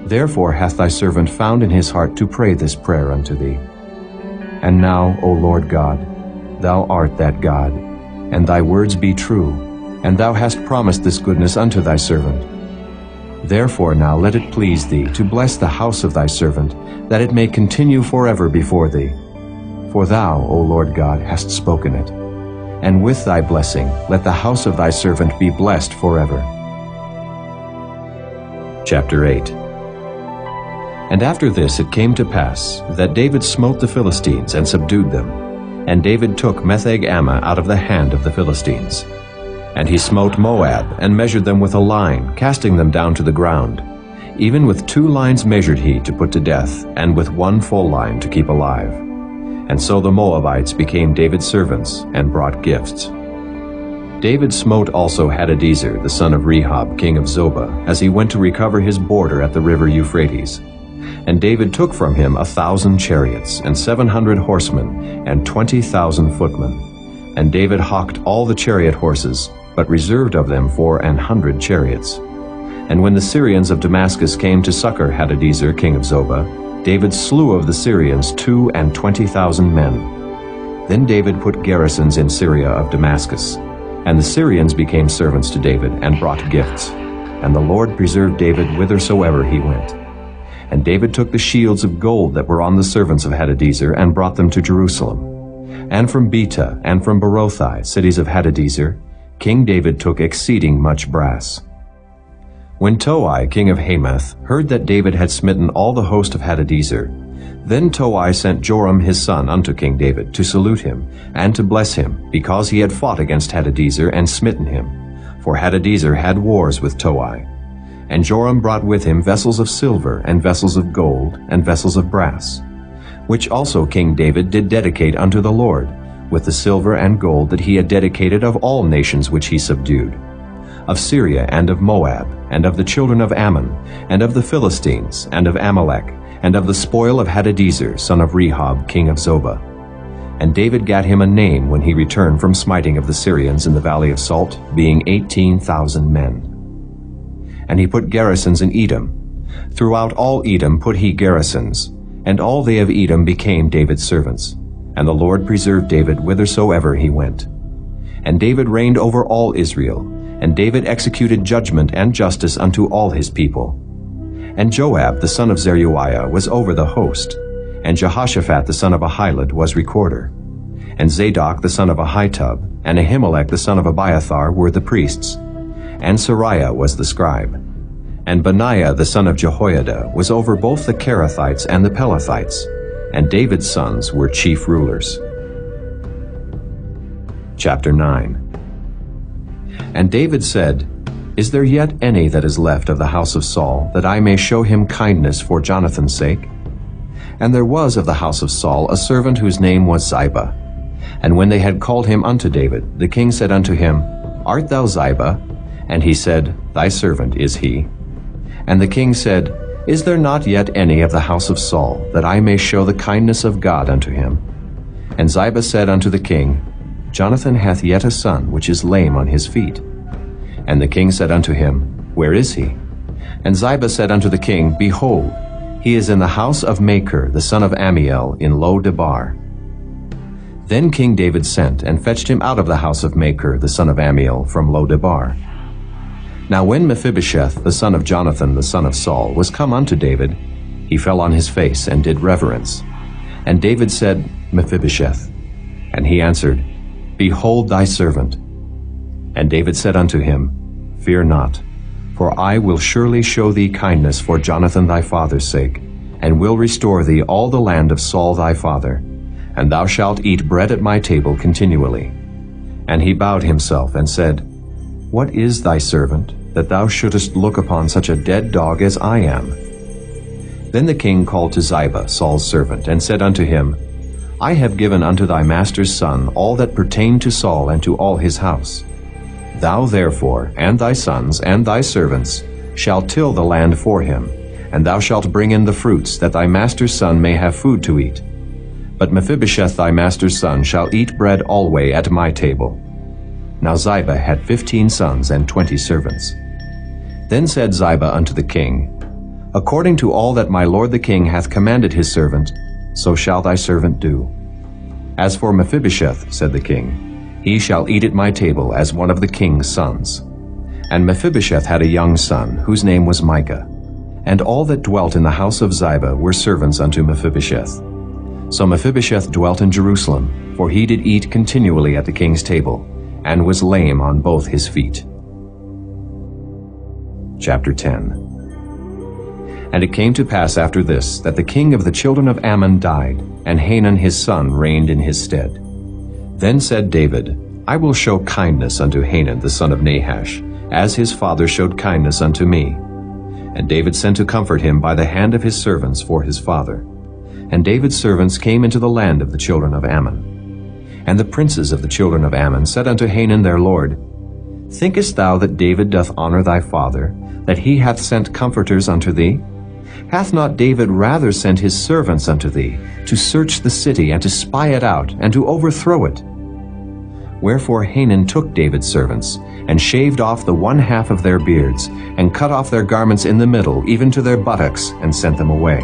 Therefore hath thy servant found in his heart to pray this prayer unto thee. And now, O Lord God, thou art that God, and thy words be true, and thou hast promised this goodness unto thy servant. Therefore now let it please thee to bless the house of thy servant, that it may continue forever before thee. For thou, O Lord God, hast spoken it. And with thy blessing let the house of thy servant be blessed forever. Chapter 8. And after this it came to pass that David smote the Philistines and subdued them. And David took Metheg-Ammah out of the hand of the Philistines. And he smote Moab, and measured them with a line, casting them down to the ground. Even with 2 lines measured he to put to death, and with 1 full line to keep alive. And so the Moabites became David's servants, and brought gifts. David smote also Hadadezer, the son of Rehob, king of Zobah, as he went to recover his border at the river Euphrates. And David took from him 1,000 chariots, and 700 horsemen, and 20,000 footmen. And David hocked all the chariot horses, but reserved of them for 100 chariots. And when the Syrians of Damascus came to succor Hadadezer, king of Zobah, David slew of the Syrians 22,000 men. Then David put garrisons in Syria of Damascus. And the Syrians became servants to David and brought gifts. And the Lord preserved David whithersoever he went. And David took the shields of gold that were on the servants of Hadadezer and brought them to Jerusalem. And from Betah and from Berothai, cities of Hadadezer, King David took exceeding much brass. When Toi, king of Hamath, heard that David had smitten all the host of Hadadezer, then Toi sent Joram his son unto King David to salute him and to bless him, because he had fought against Hadadezer and smitten him. For Hadadezer had wars with Toi. And Joram brought with him vessels of silver and vessels of gold and vessels of brass, which also King David did dedicate unto the Lord, with the silver and gold that he had dedicated of all nations which he subdued, of Syria and of Moab, and of the children of Ammon, and of the Philistines, and of Amalek, and of the spoil of Hadadezer, son of Rehob, king of Zobah. And David gat him a name when he returned from smiting of the Syrians in the valley of Salt, being 18,000 men. And he put garrisons in Edom. Throughout all Edom put he garrisons, and all they of Edom became David's servants. And the Lord preserved David whithersoever he went. And David reigned over all Israel, and David executed judgment and justice unto all his people. And Joab the son of Zeruiah was over the host, and Jehoshaphat the son of Ahilud was recorder. And Zadok the son of Ahitub, and Ahimelech the son of Abiathar were the priests. And Sariah was the scribe. And Benaiah the son of Jehoiada was over both the Kerethites and the Pelethites, and David's sons were chief rulers. Chapter 9. And David said, Is there yet any that is left of the house of Saul, that I may show him kindness for Jonathan's sake? And there was of the house of Saul a servant whose name was Ziba. And when they had called him unto David, the king said unto him, Art thou Ziba? And he said, Thy servant is he. And the king said, Is there not yet any of the house of Saul, that I may show the kindness of God unto him? And Ziba said unto the king, Jonathan hath yet a son, which is lame on his feet. And the king said unto him, Where is he? And Ziba said unto the king, Behold, he is in the house of Machir, the son of Ammiel, in Lo-debar. Then King David sent, and fetched him out of the house of Machir, the son of Ammiel, from Lo-debar. Now when Mephibosheth, the son of Jonathan, the son of Saul, was come unto David, he fell on his face, and did reverence. And David said, Mephibosheth. And he answered, Behold thy servant. And David said unto him, Fear not, for I will surely show thee kindness for Jonathan thy father's sake, and will restore thee all the land of Saul thy father, and thou shalt eat bread at my table continually. And he bowed himself, and said, What is thy servant, that thou shouldest look upon such a dead dog as I am? Then the king called to Ziba, Saul's servant, and said unto him, I have given unto thy master's son all that pertained to Saul and to all his house. Thou therefore, and thy sons, and thy servants, shalt till the land for him, and thou shalt bring in the fruits, that thy master's son may have food to eat. But Mephibosheth thy master's son shall eat bread alway at my table. Now Ziba had 15 sons and 20 servants. Then said Ziba unto the king, According to all that my lord the king hath commanded his servant, so shall thy servant do. As for Mephibosheth, said the king, he shall eat at my table as one of the king's sons. And Mephibosheth had a young son, whose name was Micah. And all that dwelt in the house of Ziba were servants unto Mephibosheth. So Mephibosheth dwelt in Jerusalem, for he did eat continually at the king's table, and was lame on both his feet. Chapter 10. And it came to pass after this, that the king of the children of Ammon died, and Hanun his son reigned in his stead. Then said David, I will show kindness unto Hanun the son of Nahash, as his father showed kindness unto me. And David sent to comfort him by the hand of his servants for his father. And David's servants came into the land of the children of Ammon. And the princes of the children of Ammon said unto Hanun their lord, Thinkest thou that David doth honor thy father, that he hath sent comforters unto thee? Hath not David rather sent his servants unto thee, to search the city, and to spy it out, and to overthrow it? Wherefore Hanan took David's servants, and shaved off the one half of their beards, and cut off their garments in the middle, even to their buttocks, and sent them away.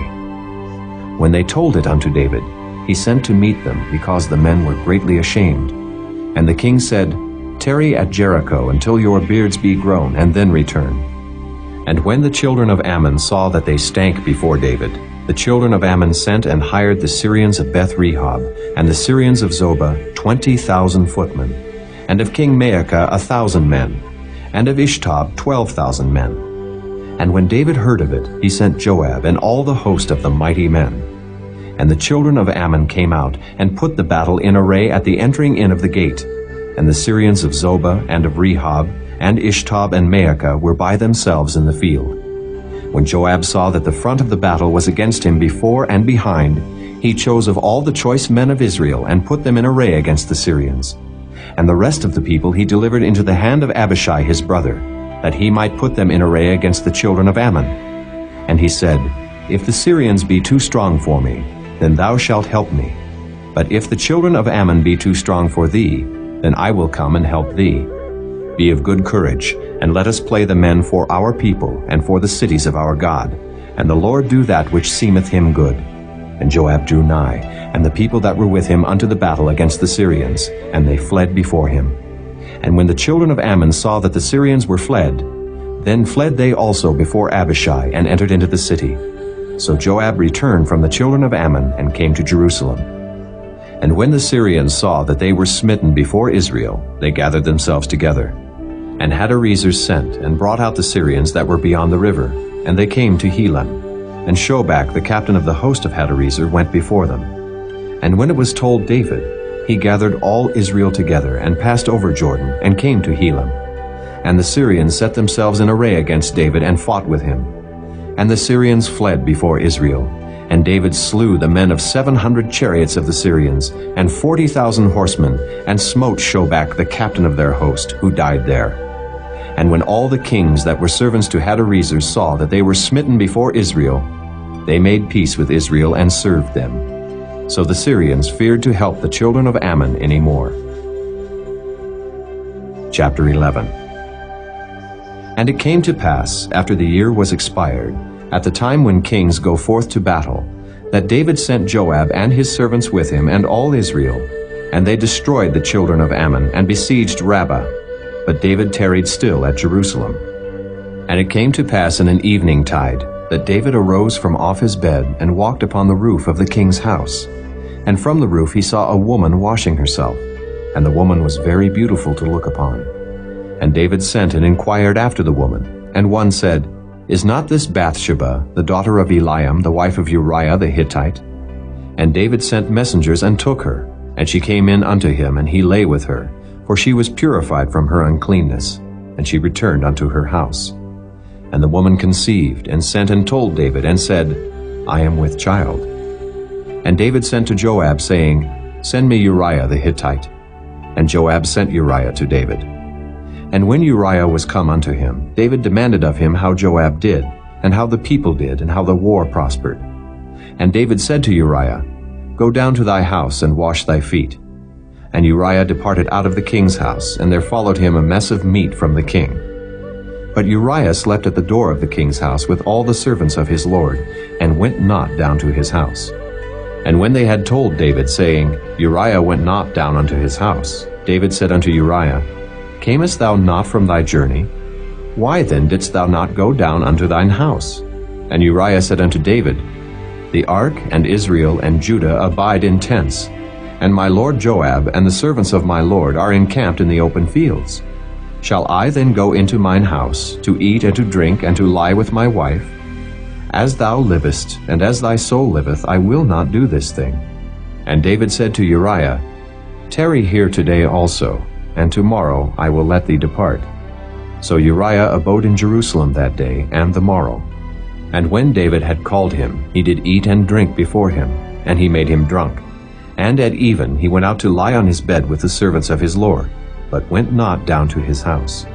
When they told it unto David, he sent to meet them, because the men were greatly ashamed. And the king said, Tarry at Jericho until your beards be grown, and then return. And when the children of Ammon saw that they stank before David, the children of Ammon sent and hired the Syrians of Beth-rehob, and the Syrians of Zobah 20,000 footmen, and of King Maacah 1,000 men, and of Ishtob 12,000 men. And when David heard of it, he sent Joab and all the host of the mighty men. And the children of Ammon came out, and put the battle in array at the entering in of the gate. And the Syrians of Zobah and of Rehob, and Ishtob and Maacah were by themselves in the field. When Joab saw that the front of the battle was against him before and behind, he chose of all the choice men of Israel, and put them in array against the Syrians. And the rest of the people he delivered into the hand of Abishai his brother, that he might put them in array against the children of Ammon. And he said, If the Syrians be too strong for me, then thou shalt help me. But if the children of Ammon be too strong for thee, then I will come and help thee. Be of good courage, and let us play the men for our people, and for the cities of our God. And the Lord do that which seemeth him good. And Joab drew nigh, and the people that were with him unto the battle against the Syrians, and they fled before him. And when the children of Ammon saw that the Syrians were fled, then fled they also before Abishai, and entered into the city. So Joab returned from the children of Ammon, and came to Jerusalem. And when the Syrians saw that they were smitten before Israel, they gathered themselves together. And Hadarezer sent, and brought out the Syrians that were beyond the river, and they came to Helam. And Shobach, the captain of the host of Hadarezer, went before them. And when it was told David, he gathered all Israel together, and passed over Jordan, and came to Helam. And the Syrians set themselves in array against David, and fought with him. And the Syrians fled before Israel. And David slew the men of 700 chariots of the Syrians, and 40,000 horsemen, and smote Shobach the captain of their host, who died there. And when all the kings that were servants to Hadarezer saw that they were smitten before Israel, they made peace with Israel and served them. So the Syrians feared to help the children of Ammon any more. Chapter 11. And it came to pass, after the year was expired, at the time when kings go forth to battle, that David sent Joab and his servants with him and all Israel, and they destroyed the children of Ammon, and besieged Rabbah. But David tarried still at Jerusalem. And it came to pass in an evening tide, that David arose from off his bed, and walked upon the roof of the king's house. And from the roof he saw a woman washing herself, and the woman was very beautiful to look upon. And David sent and inquired after the woman. And one said, Is not this Bathsheba, the daughter of Eliam, the wife of Uriah the Hittite? And David sent messengers and took her, and she came in unto him, and he lay with her, for she was purified from her uncleanness, and she returned unto her house. And the woman conceived, and sent and told David, and said, I am with child. And David sent to Joab, saying, Send me Uriah the Hittite. And Joab sent Uriah to David. And when Uriah was come unto him, David demanded of him how Joab did, and how the people did, and how the war prospered. And David said to Uriah, Go down to thy house, and wash thy feet. And Uriah departed out of the king's house, and there followed him a mess of meat from the king. But Uriah slept at the door of the king's house with all the servants of his lord, and went not down to his house. And when they had told David, saying, Uriah went not down unto his house, David said unto Uriah, Camest thou not from thy journey? Why then didst thou not go down unto thine house? And Uriah said unto David, The ark and Israel and Judah abide in tents, and my lord Joab and the servants of my lord are encamped in the open fields. Shall I then go into mine house, to eat and to drink, and to lie with my wife? As thou livest, and as thy soul liveth, I will not do this thing. And David said to Uriah, Tarry here today also, and tomorrow I will let thee depart. So Uriah abode in Jerusalem that day and the morrow. And when David had called him, he did eat and drink before him, and he made him drunk. And at even he went out to lie on his bed with the servants of his lord, but went not down to his house.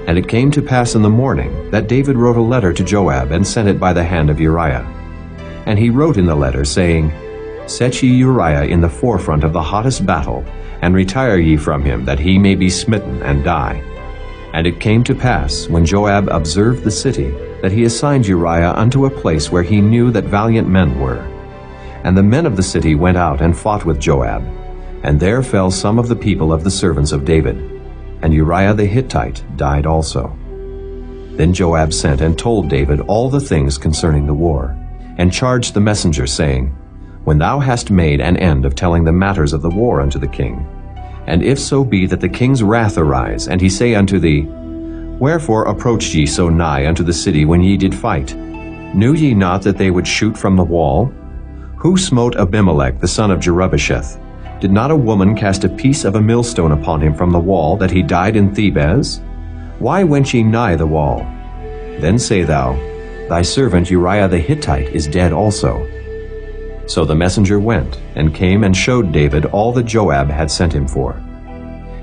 And it came to pass in the morning that David wrote a letter to Joab, and sent it by the hand of Uriah. And he wrote in the letter, saying, Set ye Uriah in the forefront of the hottest battle, and retire ye from him, that he may be smitten and die. And it came to pass, when Joab observed the city, that he assigned Uriah unto a place where he knew that valiant men were. And the men of the city went out and fought with Joab, and there fell some of the people of the servants of David, and Uriah the Hittite died also. Then Joab sent and told David all the things concerning the war, and charged the messenger, saying, When thou hast made an end of telling the matters of the war unto the king, and if so be that the king's wrath arise, and he say unto thee, Wherefore approached ye so nigh unto the city when ye did fight? Knew ye not that they would shoot from the wall? Who smote Abimelech the son of Jerubbesheth? Did not a woman cast a piece of a millstone upon him from the wall, that he died in Thebez? Why went ye nigh the wall? Then say thou, Thy servant Uriah the Hittite is dead also. So the messenger went, and came and showed David all that Joab had sent him for.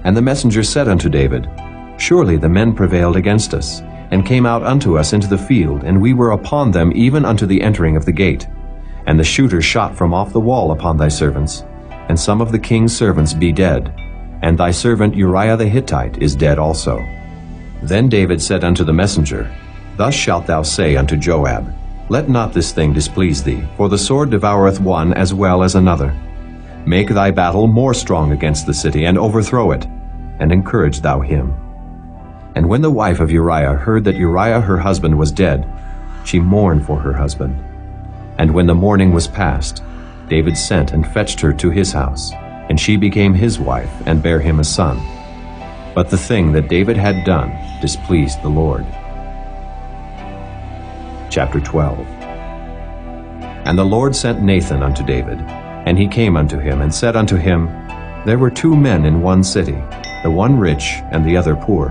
And the messenger said unto David, Surely the men prevailed against us, and came out unto us into the field, and we were upon them even unto the entering of the gate. And the shooters shot from off the wall upon thy servants, and some of the king's servants be dead, and thy servant Uriah the Hittite is dead also. Then David said unto the messenger, Thus shalt thou say unto Joab, Let not this thing displease thee, for the sword devoureth one as well as another. Make thy battle more strong against the city, and overthrow it, and encourage thou him. And when the wife of Uriah heard that Uriah her husband was dead, she mourned for her husband. And when the mourning was past, David sent and fetched her to his house, and she became his wife, and bare him a son. But the thing that David had done displeased the Lord. Chapter 12. And the Lord sent Nathan unto David, and he came unto him, and said unto him, There were 2 men in one city, the one rich, and the other poor.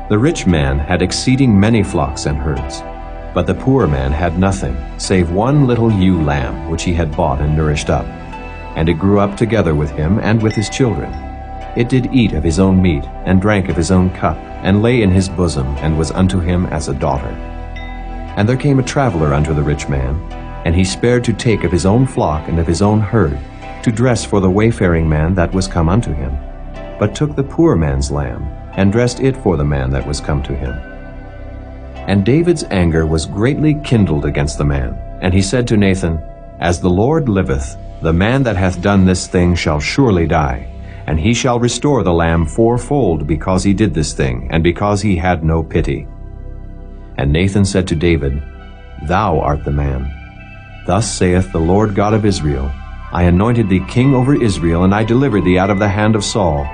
The rich man had exceeding many flocks and herds, but the poor man had nothing, save one little ewe lamb, which he had bought and nourished up. And it grew up together with him and with his children. It did eat of his own meat, and drank of his own cup, and lay in his bosom, and was unto him as a daughter. And there came a traveler unto the rich man, and he spared to take of his own flock and of his own herd, to dress for the wayfaring man that was come unto him, but took the poor man's lamb, and dressed it for the man that was come to him. And David's anger was greatly kindled against the man, and he said to Nathan, As the Lord liveth, the man that hath done this thing shall surely die, and he shall restore the lamb 4-fold, because he did this thing, and because he had no pity. And Nathan said to David, Thou art the man. Thus saith the Lord God of Israel, I anointed thee king over Israel, and I delivered thee out of the hand of Saul.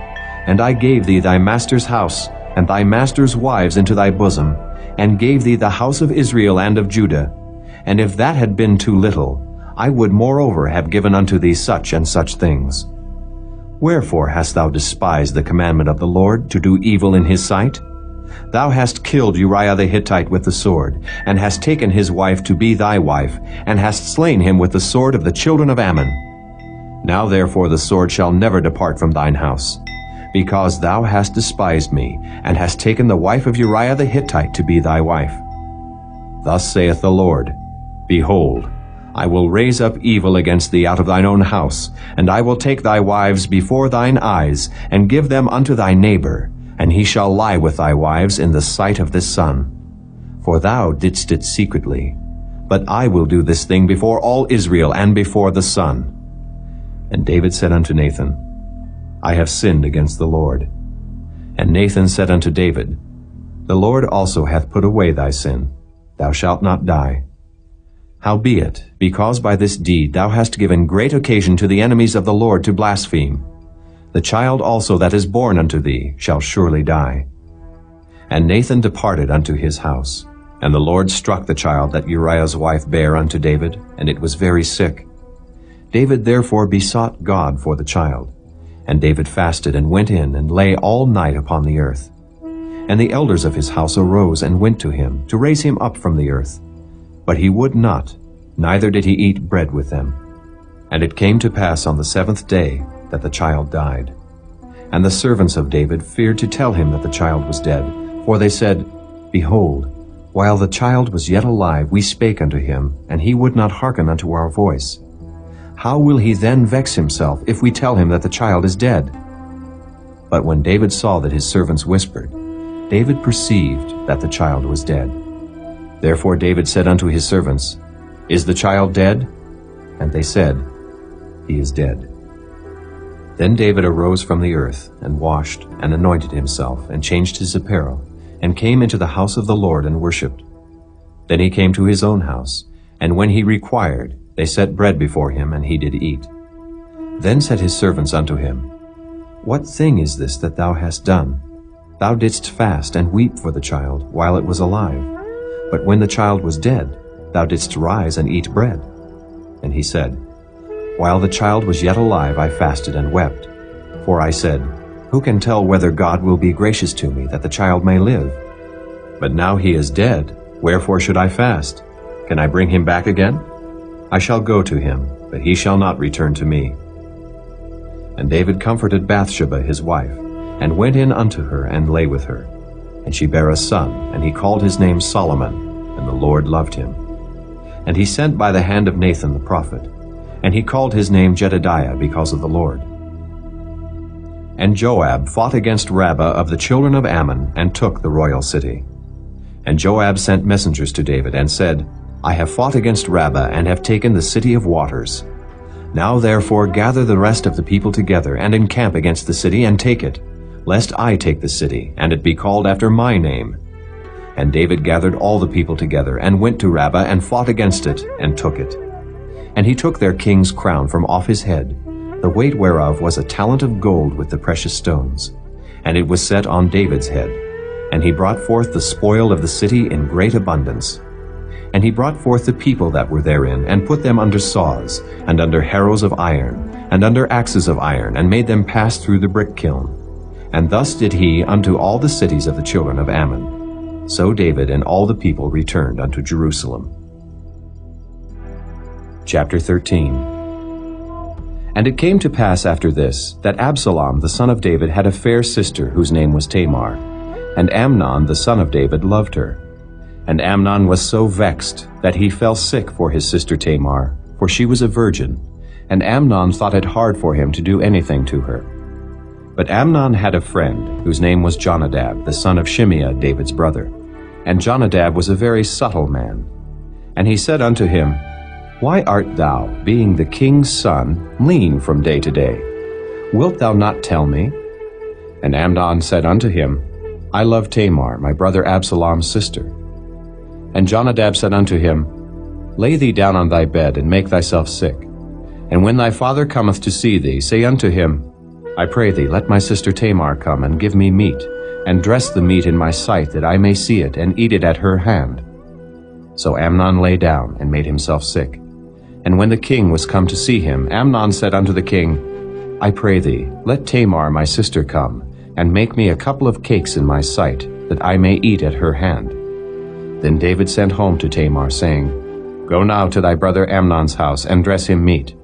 And I gave thee thy master's house, and thy master's wives into thy bosom, and gave thee the house of Israel and of Judah. And if that had been too little, I would moreover have given unto thee such and such things. Wherefore hast thou despised the commandment of the Lord, to do evil in his sight? Thou hast killed Uriah the Hittite with the sword, and hast taken his wife to be thy wife, and hast slain him with the sword of the children of Ammon. Now therefore the sword shall never depart from thine house, because thou hast despised me, and hast taken the wife of Uriah the Hittite to be thy wife. Thus saith the Lord, Behold, I will raise up evil against thee out of thine own house, and I will take thy wives before thine eyes, and give them unto thy neighbor, and he shall lie with thy wives in the sight of this sun. For thou didst it secretly, but I will do this thing before all Israel and before the sun. And David said unto Nathan, I have sinned against the Lord. And Nathan said unto David, The Lord also hath put away thy sin. Thou shalt not die. Howbeit, because by this deed thou hast given great occasion to the enemies of the Lord to blaspheme, the child also that is born unto thee shall surely die. And Nathan departed unto his house. And the Lord struck the child that Uriah's wife bare unto David, and it was very sick. David therefore besought God for the child. And David fasted, and went in, and lay all night upon the earth. And the elders of his house arose, and went to him, to raise him up from the earth. But he would not, neither did he eat bread with them. And it came to pass on the 7th day that the child died. And the servants of David feared to tell him that the child was dead, for they said, Behold, while the child was yet alive, we spake unto him, and he would not hearken unto our voice. How will he then vex himself, if we tell him that the child is dead? But when David saw that his servants whispered, David perceived that the child was dead. Therefore David said unto his servants, Is the child dead? And they said, He is dead. Then David arose from the earth, and washed, and anointed himself, and changed his apparel, and came into the house of the Lord, and worshipped. Then he came to his own house, and when he required, they set bread before him, and he did eat. Then said his servants unto him, What thing is this that thou hast done? Thou didst fast and weep for the child while it was alive. But when the child was dead, thou didst rise and eat bread. And he said, While the child was yet alive, I fasted and wept. For I said, Who can tell whether God will be gracious to me, that the child may live? But now he is dead, wherefore should I fast? Can I bring him back again? I shall go to him, but he shall not return to me. And David comforted Bathsheba his wife, and went in unto her, and lay with her. And she bare a son, and he called his name Solomon, and the Lord loved him. And he sent by the hand of Nathan the prophet, and he called his name Jedediah, because of the Lord. And Joab fought against Rabbah of the children of Ammon, and took the royal city. And Joab sent messengers to David, and said, I have fought against Rabbah, and have taken the city of waters. Now therefore gather the rest of the people together, and encamp against the city, and take it, lest I take the city, and it be called after my name. And David gathered all the people together, and went to Rabbah, and fought against it, and took it. And he took their king's crown from off his head, the weight whereof was a talent of gold with the precious stones. And it was set on David's head. And he brought forth the spoil of the city in great abundance. And he brought forth the people that were therein, and put them under saws, and under harrows of iron, and under axes of iron, and made them pass through the brick kiln. And thus did he unto all the cities of the children of Ammon. So David and all the people returned unto Jerusalem. Chapter 13. And it came to pass after this, that Absalom the son of David had a fair sister, whose name was Tamar. And Amnon the son of David loved her. And Amnon was so vexed that he fell sick for his sister Tamar, for she was a virgin. And Amnon thought it hard for him to do anything to her. But Amnon had a friend, whose name was Jonadab, the son of Shimeah, David's brother. And Jonadab was a very subtle man. And he said unto him, Why art thou, being the king's son, lean from day to day? Wilt thou not tell me? And Amnon said unto him, I love Tamar, my brother Absalom's sister. And Jonadab said unto him, Lay thee down on thy bed, and make thyself sick. And when thy father cometh to see thee, say unto him, I pray thee, let my sister Tamar come, and give me meat, and dress the meat in my sight, that I may see it, and eat it at her hand. So Amnon lay down, and made himself sick. And when the king was come to see him, Amnon said unto the king, I pray thee, let Tamar my sister come, and make me a couple of cakes in my sight, that I may eat at her hand. Then David sent home to Tamar, saying, Go now to thy brother Amnon's house, and dress him meat.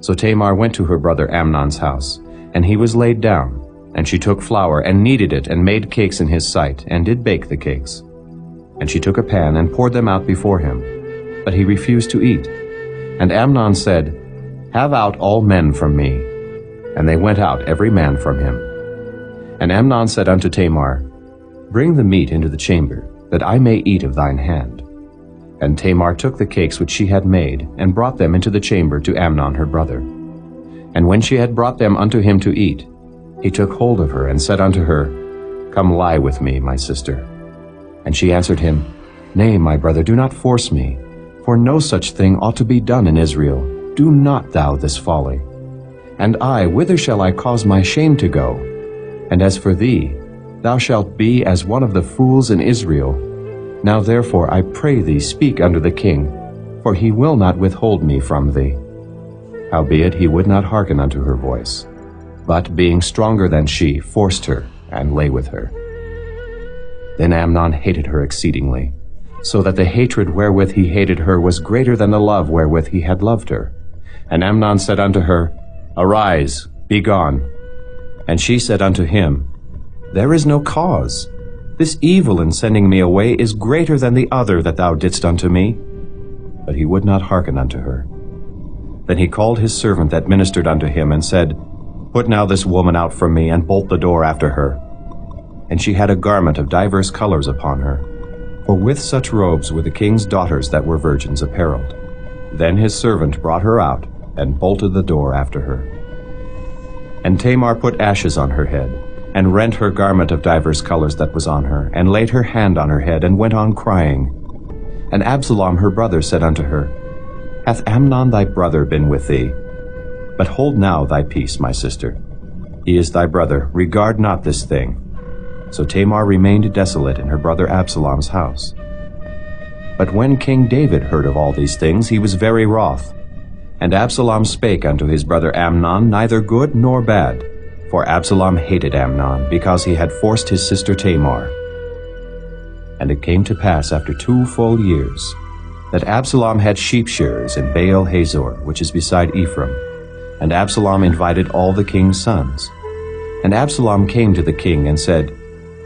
So Tamar went to her brother Amnon's house, and he was laid down. And she took flour, and kneaded it, and made cakes in his sight, and did bake the cakes. And she took a pan, and poured them out before him. But he refused to eat. And Amnon said, Have out all men from me. And they went out every man from him. And Amnon said unto Tamar, Bring the meat into the chamber, that I may eat of thine hand. And Tamar took the cakes which she had made, and brought them into the chamber to Amnon her brother. And when she had brought them unto him to eat, he took hold of her, and said unto her, Come lie with me, my sister. And she answered him, Nay, my brother, do not force me, for no such thing ought to be done in Israel. Do not thou this folly. And I, whither shall I cause my shame to go? And as for thee, thou shalt be as one of the fools in Israel. Now therefore I pray thee, speak unto the king, for he will not withhold me from thee. Howbeit he would not hearken unto her voice, but being stronger than she, forced her, and lay with her. Then Amnon hated her exceedingly, so that the hatred wherewith he hated her was greater than the love wherewith he had loved her. And Amnon said unto her, Arise, be gone. And she said unto him, There is no cause. This evil in sending me away is greater than the other that thou didst unto me. But he would not hearken unto her. Then he called his servant that ministered unto him, and said, Put now this woman out from me, and bolt the door after her. And she had a garment of divers colors upon her, for with such robes were the king's daughters that were virgins apparelled. Then his servant brought her out, and bolted the door after her. And Tamar put ashes on her head, and rent her garment of divers colors that was on her, and laid her hand on her head, and went on crying. And Absalom her brother said unto her, Hath Amnon thy brother been with thee? But hold now thy peace, my sister. He is thy brother, regard not this thing. So Tamar remained desolate in her brother Absalom's house. But when King David heard of all these things, he was very wroth. And Absalom spake unto his brother Amnon neither good nor bad, for Absalom hated Amnon, because he had forced his sister Tamar. And it came to pass after 2 full years, that Absalom had sheep shearers in Baal Hazor, which is beside Ephraim. And Absalom invited all the king's sons. And Absalom came to the king and said,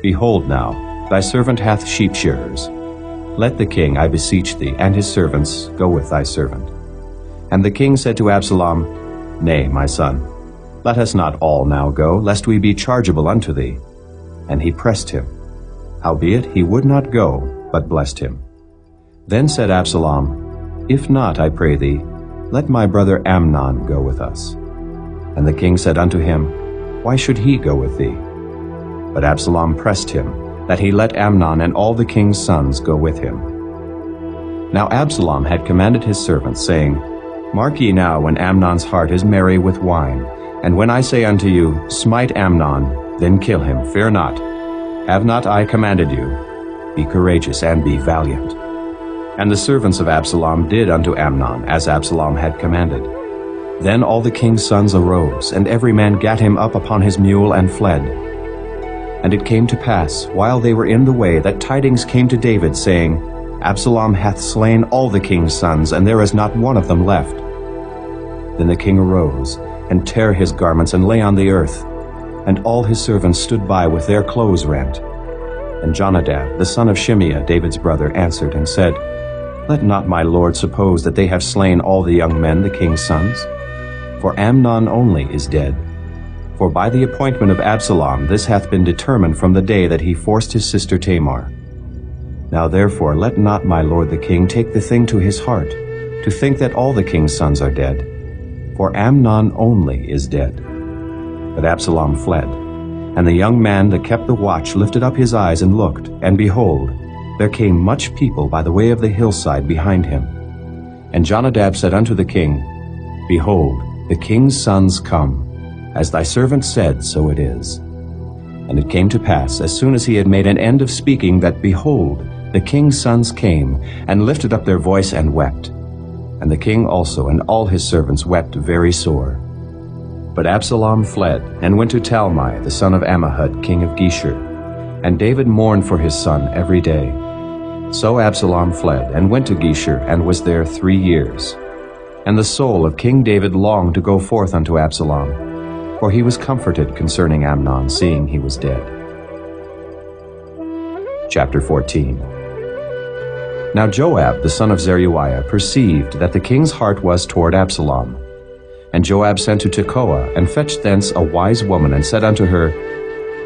Behold now, thy servant hath sheep shearers. Let the king, I beseech thee, and his servants go with thy servant. And the king said to Absalom, Nay, my son, let us not all now go, lest we be chargeable unto thee. And he pressed him. Howbeit he would not go, but blessed him. Then said Absalom, If not, I pray thee, let my brother Amnon go with us. And the king said unto him, Why should he go with thee? But Absalom pressed him, that he let Amnon and all the king's sons go with him. Now Absalom had commanded his servants, saying, Mark ye now when Amnon's heart is merry with wine, and when I say unto you, Smite Amnon, then kill him, fear not. Have not I commanded you? Be courageous and be valiant. And the servants of Absalom did unto Amnon as Absalom had commanded. Then all the king's sons arose, and every man gat him up upon his mule and fled. And it came to pass, while they were in the way, that tidings came to David, saying, Absalom hath slain all the king's sons, and there is not one of them left. Then the king arose, and tare his garments, and lay on the earth. And all his servants stood by with their clothes rent. And Jonadab, the son of Shimeah, David's brother, answered and said, Let not my lord suppose that they have slain all the young men, the king's sons. For Amnon only is dead. For by the appointment of Absalom this hath been determined from the day that he forced his sister Tamar. Now therefore let not my lord the king take the thing to his heart, to think that all the king's sons are dead. For Amnon only is dead. But Absalom fled. And the young man that kept the watch lifted up his eyes and looked, and behold, there came much people by the way of the hillside behind him. And Jonadab said unto the king, Behold, the king's sons come. As thy servant said, so it is. And it came to pass, as soon as he had made an end of speaking, that, behold, the king's sons came, and lifted up their voice and wept. And the king also and all his servants wept very sore. But Absalom fled, and went to Talmai, the son of Ammihud, king of Geshur. And David mourned for his son every day. So Absalom fled, and went to Geshur, and was there 3 years. And the soul of King David longed to go forth unto Absalom, for he was comforted concerning Amnon, seeing he was dead. Chapter 14. Now Joab, the son of Zeruiah, perceived that the king's heart was toward Absalom. And Joab sent to Tekoa, and fetched thence a wise woman, and said unto her,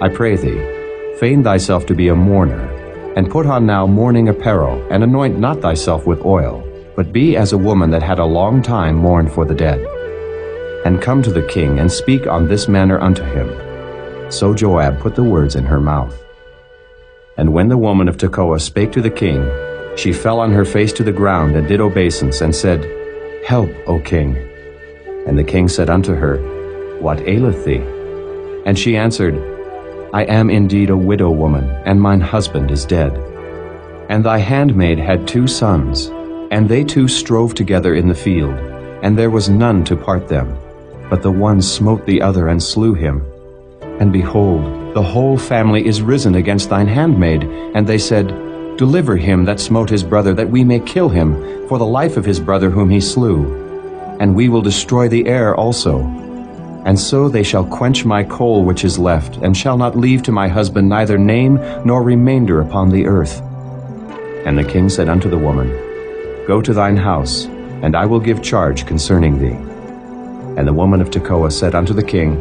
I pray thee, feign thyself to be a mourner, and put on now mourning apparel, and anoint not thyself with oil, but be as a woman that had a long time mourned for the dead. And come to the king, and speak on this manner unto him. So Joab put the words in her mouth. And when the woman of Tekoa spake to the king, she fell on her face to the ground, and did obeisance, and said, Help, O king. And the king said unto her, What aileth thee? And she answered, I am indeed a widow woman, and mine husband is dead. And thy handmaid had 2 sons, and they 2 strove together in the field, and there was none to part them. But the one smote the other, and slew him. And behold, the whole family is risen against thine handmaid. And they said, Deliver him that smote his brother, that we may kill him, for the life of his brother whom he slew. And we will destroy the heir also. And so they shall quench my coal which is left, and shall not leave to my husband neither name nor remainder upon the earth. And the king said unto the woman, Go to thine house, and I will give charge concerning thee. And the woman of Tekoa said unto the king,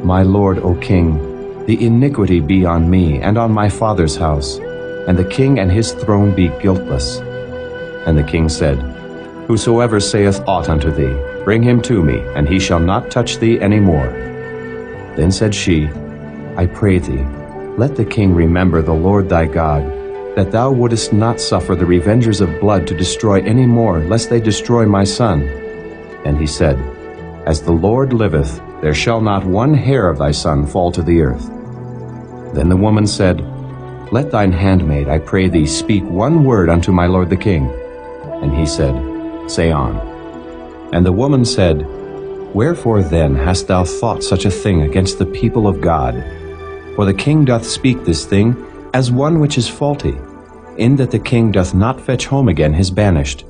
My lord, O king, the iniquity be on me and on my father's house, and the king and his throne be guiltless. And the king said, Whosoever saith aught unto thee, bring him to me, and he shall not touch thee any more. Then said she, I pray thee, let the king remember the Lord thy God, that thou wouldest not suffer the revengers of blood to destroy any more, lest they destroy my son. And he said, As the Lord liveth, there shall not one hair of thy son fall to the earth. Then the woman said, Let thine handmaid, I pray thee, speak one word unto my lord the king. And he said, Say on. And the woman said, Wherefore then hast thou thought such a thing against the people of God? For the king doth speak this thing as one which is faulty, in that the king doth not fetch home again his banished.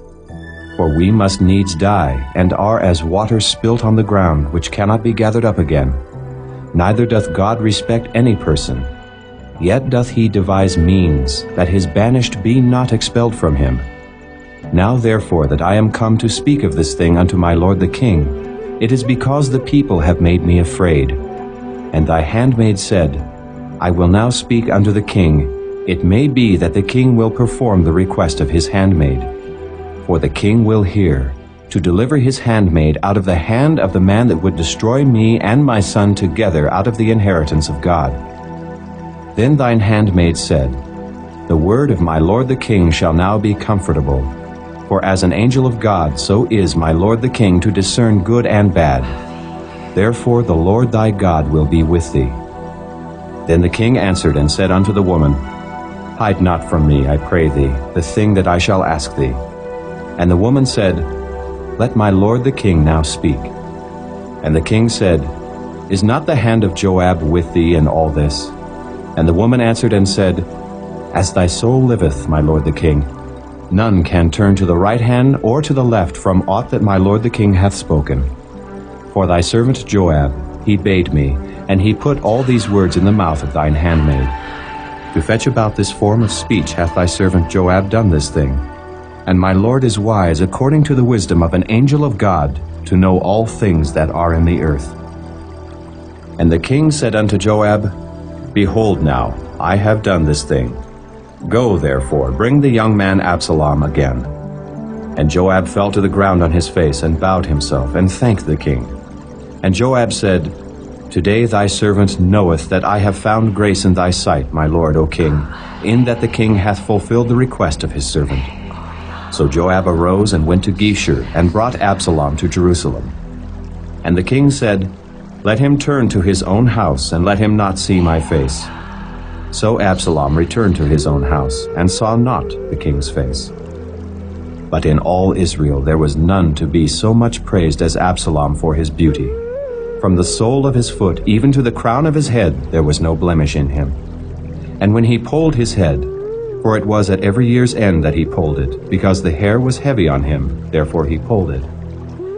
For we must needs die, and are as water spilt on the ground, which cannot be gathered up again. Neither doth God respect any person. Yet doth he devise means, that his banished be not expelled from him. Now therefore that I am come to speak of this thing unto my lord the king, it is because the people have made me afraid. And thy handmaid said, I will now speak unto the king. It may be that the king will perform the request of his handmaid. For the king will hear, to deliver his handmaid out of the hand of the man that would destroy me and my son together out of the inheritance of God. Then thine handmaid said, The word of my lord the king shall now be comfortable. For as an angel of God, so is my lord the king to discern good and bad. Therefore the Lord thy God will be with thee. Then the king answered and said unto the woman, Hide not from me, I pray thee, the thing that I shall ask thee. And the woman said, Let my lord the king now speak. And the king said, Is not the hand of Joab with thee in all this? And the woman answered and said, As thy soul liveth, my lord the king, none can turn to the right hand or to the left from aught that my lord the king hath spoken. For thy servant Joab, he bade me, and he put all these words in the mouth of thine handmaid. To fetch about this form of speech hath thy servant Joab done this thing. And my lord is wise according to the wisdom of an angel of God, to know all things that are in the earth. And the king said unto Joab, Behold now, I have done this thing. Go, therefore, bring the young man Absalom again. And Joab fell to the ground on his face, and bowed himself, and thanked the king. And Joab said, Today thy servant knoweth that I have found grace in thy sight, my lord, O king, in that the king hath fulfilled the request of his servant. So Joab arose and went to Geshur, and brought Absalom to Jerusalem. And the king said, Let him turn to his own house, and let him not see my face. So Absalom returned to his own house, and saw not the king's face. But in all Israel there was none to be so much praised as Absalom for his beauty. From the sole of his foot even to the crown of his head there was no blemish in him. And when he polled his head, for it was at every year's end that he polled it, because the hair was heavy on him, therefore he polled it.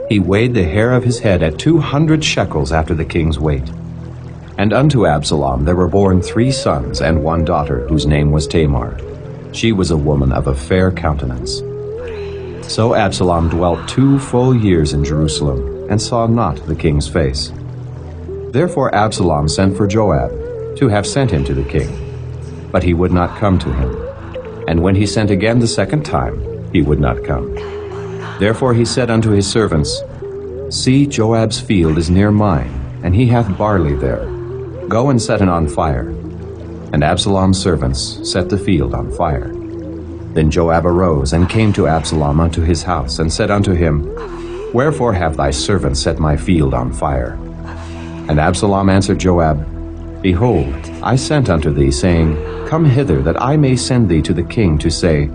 He weighed the hair of his head at 200 shekels after the king's weight. And unto Absalom there were born 3 sons and 1 daughter, whose name was Tamar. She was a woman of a fair countenance. So Absalom dwelt 2 full years in Jerusalem, and saw not the king's face. Therefore Absalom sent for Joab, to have sent him to the king. But he would not come to him. And when he sent again the second time, he would not come. Therefore he said unto his servants, See, Joab's field is near mine, and he hath barley there. Go and set it on fire. And Absalom's servants set the field on fire. Then Joab arose and came to Absalom unto his house, and said unto him, Wherefore have thy servants set my field on fire? And Absalom answered Joab, Behold, I sent unto thee, saying, Come hither, that I may send thee to the king to say,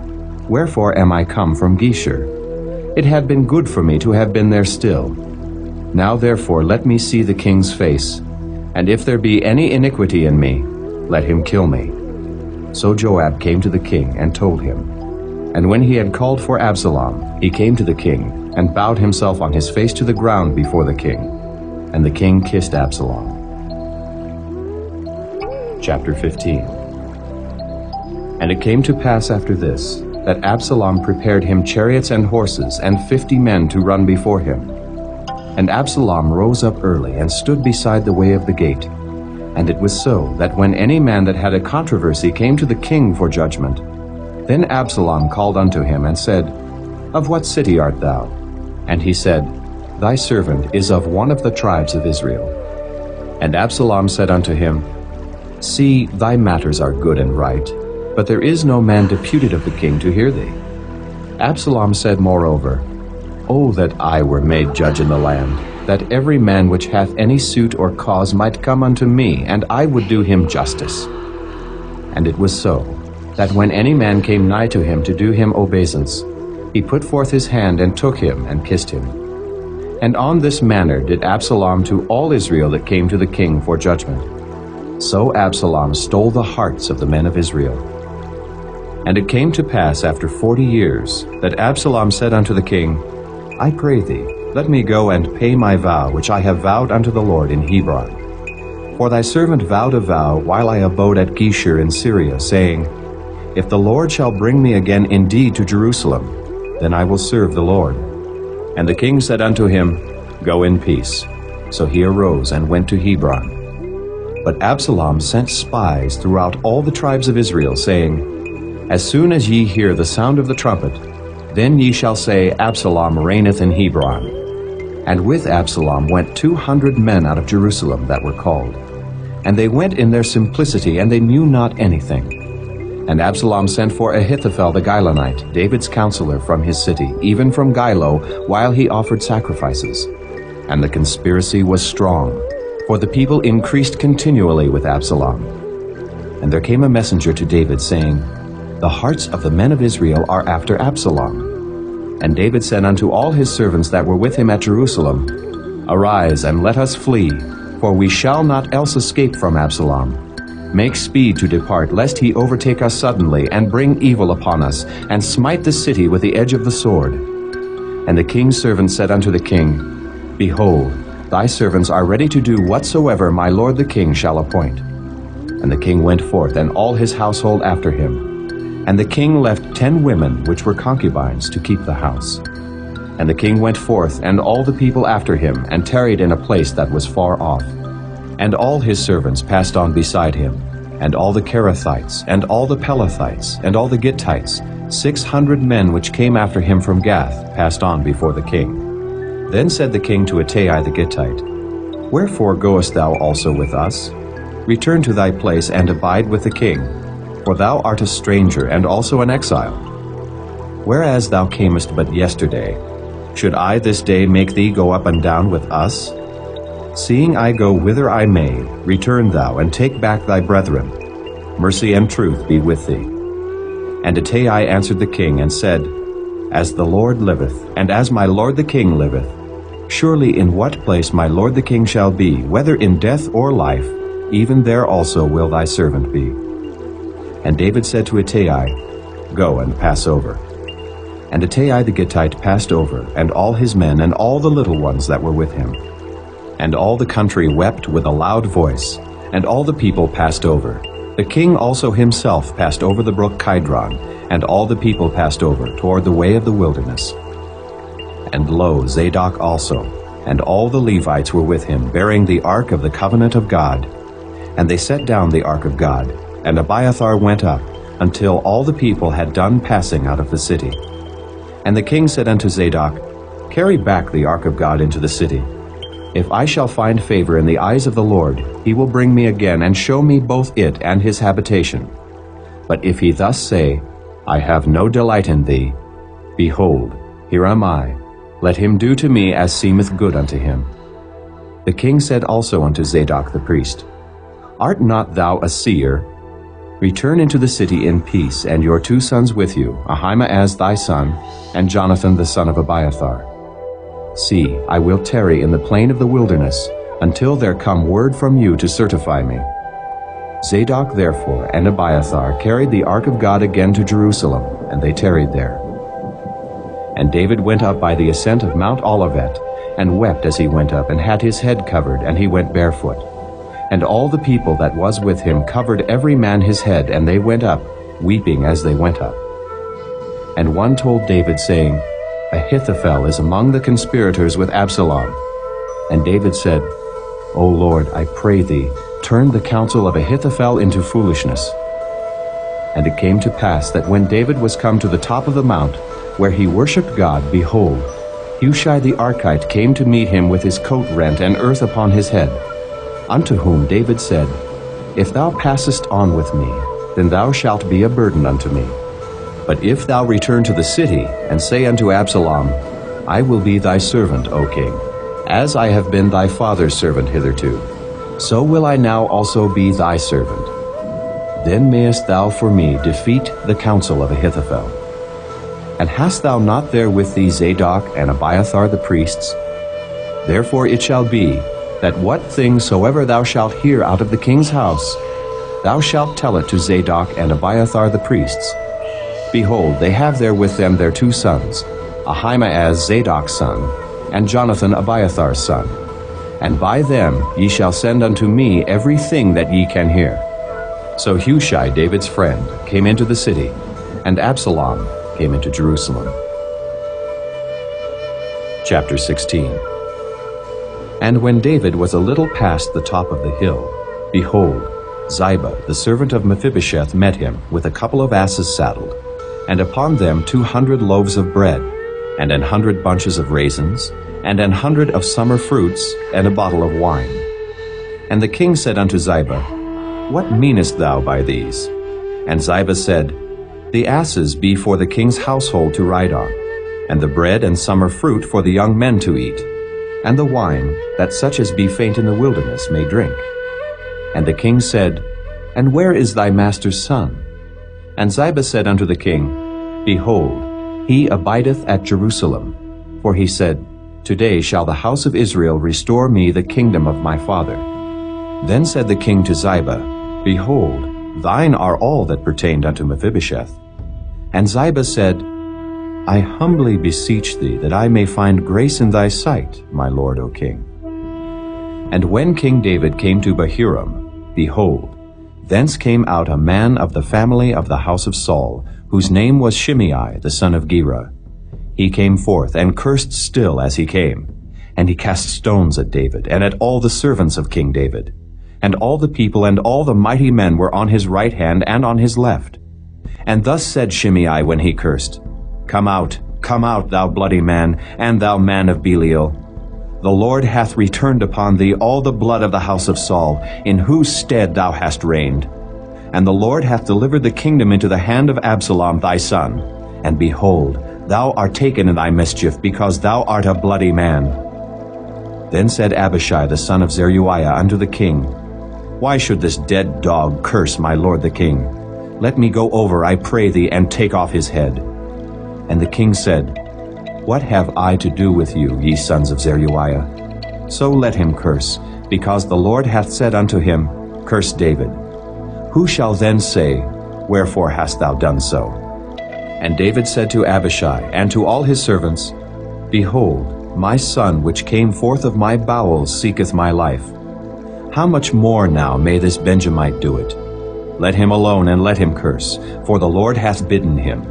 Wherefore am I come from Geshur? It had been good for me to have been there still. Now therefore let me see the king's face, and if there be any iniquity in me, let him kill me. So Joab came to the king and told him. And when he had called for Absalom, he came to the king, and bowed himself on his face to the ground before the king. And the king kissed Absalom. Chapter 15. And it came to pass after this, that Absalom prepared him chariots and horses, and 50 men to run before him. And Absalom rose up early, and stood beside the way of the gate. And it was so, that when any man that had a controversy came to the king for judgment, then Absalom called unto him, and said, Of what city art thou? And he said, Thy servant is of one of the tribes of Israel. And Absalom said unto him, See, thy matters are good and right, but there is no man deputed of the king to hear thee. Absalom said moreover, O that I were made judge in the land, that every man which hath any suit or cause might come unto me, and I would do him justice. And it was so, that when any man came nigh to him to do him obeisance, he put forth his hand and took him and kissed him. And on this manner did Absalom to all Israel that came to the king for judgment. So Absalom stole the hearts of the men of Israel. And it came to pass after 40 years, that Absalom said unto the king, I pray thee, let me go and pay my vow which I have vowed unto the Lord in Hebron. For thy servant vowed a vow while I abode at Geshur in Syria, saying, If the Lord shall bring me again indeed to Jerusalem, then I will serve the Lord. And the king said unto him, Go in peace. So he arose and went to Hebron. But Absalom sent spies throughout all the tribes of Israel, saying, As soon as ye hear the sound of the trumpet, then ye shall say, Absalom reigneth in Hebron. And with Absalom went 200 men out of Jerusalem that were called. And they went in their simplicity, and they knew not anything. And Absalom sent for Ahithophel the Gilonite, David's counselor, from his city, even from Gilo, while he offered sacrifices. And the conspiracy was strong, for the people increased continually with Absalom. And there came a messenger to David, saying, The hearts of the men of Israel are after Absalom. And David said unto all his servants that were with him at Jerusalem, Arise, and let us flee, for we shall not else escape from Absalom. Make speed to depart, lest he overtake us suddenly, and bring evil upon us, and smite the city with the edge of the sword. And the king's servants said unto the king, Behold, thy servants are ready to do whatsoever my lord the king shall appoint. And the king went forth, and all his household after him. And the king left 10 women which were concubines to keep the house. And the king went forth, and all the people after him, and tarried in a place that was far off. And all his servants passed on beside him, and all the Kerethites, and all the Pelethites, and all the Gittites, 600 men which came after him from Gath, passed on before the king. Then said the king to Ittai the Gittite, Wherefore goest thou also with us? Return to thy place, and abide with the king, for thou art a stranger, and also an exile. Whereas thou camest but yesterday, should I this day make thee go up and down with us? Seeing I go whither I may, return thou, and take back thy brethren. Mercy and truth be with thee. And Ittai answered the king, and said, As the Lord liveth, and as my lord the king liveth, surely in what place my lord the king shall be, whether in death or life, even there also will thy servant be. And David said to Ittai, Go and pass over. And Ittai the Gittite passed over, and all his men, and all the little ones that were with him. And all the country wept with a loud voice, and all the people passed over. The king also himself passed over the brook Kidron, and all the people passed over toward the way of the wilderness. And lo, Zadok also, and all the Levites were with him, bearing the ark of the covenant of God. And they set down the ark of God, and Abiathar went up, until all the people had done passing out of the city. And the king said unto Zadok, Carry back the ark of God into the city. If I shall find favor in the eyes of the Lord, he will bring me again, and show me both it and his habitation. But if he thus say, I have no delight in thee, behold, here am I, let him do to me as seemeth good unto him. The king said also unto Zadok the priest, Art not thou a seer? Return into the city in peace, and your 2 sons with you, Ahimaaz thy son, and Jonathan the son of Abiathar. See, I will tarry in the plain of the wilderness, until there come word from you to certify me. Zadok therefore and Abiathar carried the ark of God again to Jerusalem, and they tarried there. And David went up by the ascent of Mount Olivet, and wept as he went up, and had his head covered, and he went barefoot. And all the people that was with him covered every man his head, and they went up, weeping as they went up. And one told David, saying, Ahithophel is among the conspirators with Absalom. And David said, O Lord, I pray thee, turn the counsel of Ahithophel into foolishness. And it came to pass that when David was come to the top of the mount, where he worshipped God, behold, Hushai the Archite came to meet him with his coat rent and earth upon his head. Unto whom David said, If thou passest on with me, then thou shalt be a burden unto me. But if thou return to the city, and say unto Absalom, I will be thy servant, O king, as I have been thy father's servant hitherto, so will I now also be thy servant. Then mayest thou for me defeat the counsel of Ahithophel. And hast thou not there with thee Zadok and Abiathar the priests? Therefore it shall be, that what thing soever thou shalt hear out of the king's house, thou shalt tell it to Zadok and Abiathar the priests. Behold, they have there with them their 2 sons, Ahimaaz Zadok's son, and Jonathan Abiathar's son. And by them ye shall send unto me everything that ye can hear. So Hushai, David's friend, came into the city, and Absalom came into Jerusalem. Chapter 16. And when David was a little past the top of the hill, behold, Ziba, the servant of Mephibosheth, met him with a couple of asses saddled, and upon them 200 loaves of bread, and 100 bunches of raisins, and 100 of summer fruits, and a bottle of wine. And the king said unto Ziba, What meanest thou by these? And Ziba said, The asses be for the king's household to ride on, and the bread and summer fruit for the young men to eat, and the wine, that such as be faint in the wilderness may drink. And the king said, And where is thy master's son? And Ziba said unto the king, Behold, he abideth at Jerusalem. For he said, Today shall the house of Israel restore me the kingdom of my father. Then said the king to Ziba, Behold, thine are all that pertained unto Mephibosheth. And Ziba said, I humbly beseech thee that I may find grace in thy sight, my lord, O king. And when King David came to Bahurim, behold, thence came out a man of the family of the house of Saul, whose name was Shimei the son of Gera. He came forth, and cursed still as he came. And he cast stones at David, and at all the servants of King David. And all the people and all the mighty men were on his right hand and on his left. And thus said Shimei when he cursed, Come out, thou bloody man, and thou man of Belial. The Lord hath returned upon thee all the blood of the house of Saul, in whose stead thou hast reigned. And the Lord hath delivered the kingdom into the hand of Absalom thy son. And behold, thou art taken in thy mischief, because thou art a bloody man. Then said Abishai the son of Zeruiah unto the king, Why should this dead dog curse my lord the king? Let me go over, I pray thee, and take off his head. And the king said, What have I to do with you, ye sons of Zeruiah? So let him curse, because the Lord hath said unto him, Curse David. Who shall then say, Wherefore hast thou done so? And David said to Abishai and to all his servants, Behold, my son which came forth of my bowels seeketh my life. How much more now may this Benjamite do it? Let him alone, and let him curse, for the Lord hath bidden him.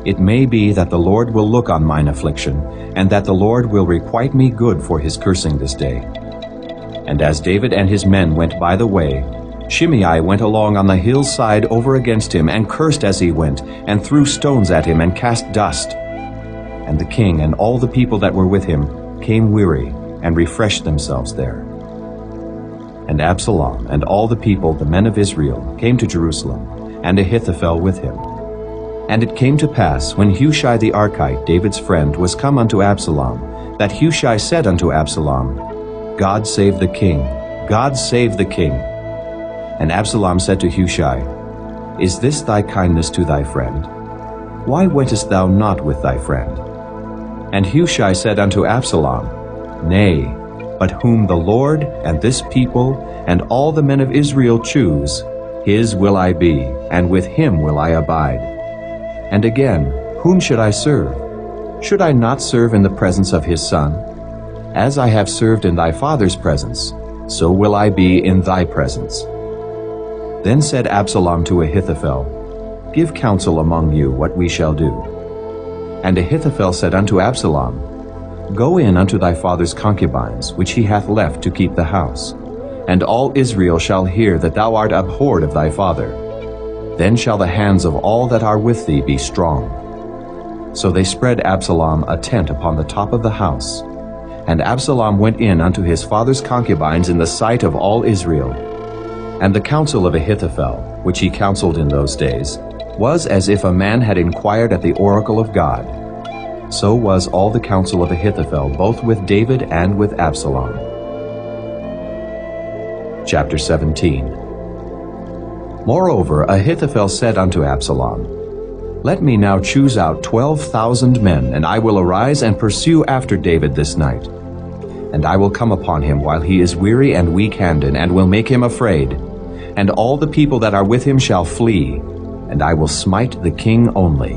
It may be that the Lord will look on mine affliction, and that the Lord will requite me good for his cursing this day. And as David and his men went by the way, Shimei went along on the hillside over against him, and cursed as he went, and threw stones at him, and cast dust. And the king and all the people that were with him came weary, and refreshed themselves there. And Absalom and all the people, the men of Israel, came to Jerusalem, and Ahithophel with him. And it came to pass, when Hushai the Archite, David's friend, was come unto Absalom, that Hushai said unto Absalom, God save the king, God save the king. And Absalom said to Hushai, Is this thy kindness to thy friend? Why wentest thou not with thy friend? And Hushai said unto Absalom, Nay, but whom the Lord and this people and all the men of Israel choose, his will I be, and with him will I abide. And again, whom should I serve? Should I not serve in the presence of his son? As I have served in thy father's presence, so will I be in thy presence. Then said Absalom to Ahithophel, Give counsel among you what we shall do. And Ahithophel said unto Absalom, Go in unto thy father's concubines, which he hath left to keep the house. And all Israel shall hear that thou art abhorred of thy father. Then shall the hands of all that are with thee be strong. So they spread Absalom a tent upon the top of the house. And Absalom went in unto his father's concubines in the sight of all Israel. And the counsel of Ahithophel, which he counseled in those days, was as if a man had inquired at the oracle of God. So was all the counsel of Ahithophel, both with David and with Absalom. Chapter 17. Moreover, Ahithophel said unto Absalom, Let me now choose out 12,000 men, and I will arise and pursue after David this night. And I will come upon him while he is weary and weak-handed, and will make him afraid. And all the people that are with him shall flee, and I will smite the king only.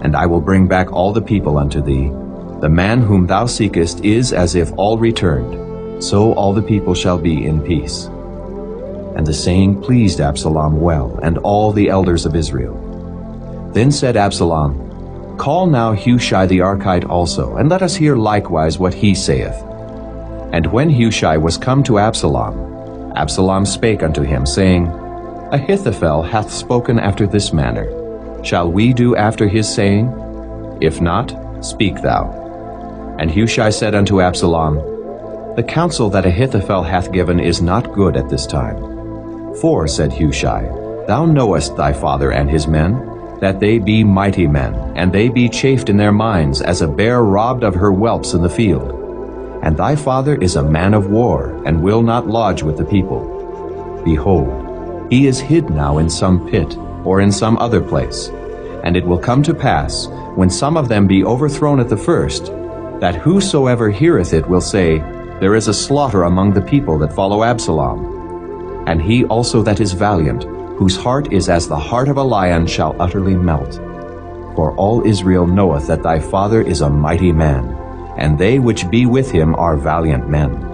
And I will bring back all the people unto thee. The man whom thou seekest is as if all returned, so all the people shall be in peace. And the saying pleased Absalom well, and all the elders of Israel. Then said Absalom, Call now Hushai the Archite also, and let us hear likewise what he saith. And when Hushai was come to Absalom, Absalom spake unto him, saying, Ahithophel hath spoken after this manner. Shall we do after his saying? If not, speak thou. And Hushai said unto Absalom, The counsel that Ahithophel hath given is not good at this time. For, said Hushai, Thou knowest thy father and his men, that they be mighty men, and they be chafed in their minds, as a bear robbed of her whelps in the field. And thy father is a man of war, and will not lodge with the people. Behold, he is hid now in some pit, or in some other place. And it will come to pass, when some of them be overthrown at the first, that whosoever heareth it will say, There is a slaughter among the people that follow Absalom. And he also that is valiant, whose heart is as the heart of a lion, shall utterly melt. For all Israel knoweth that thy father is a mighty man, and they which be with him are valiant men.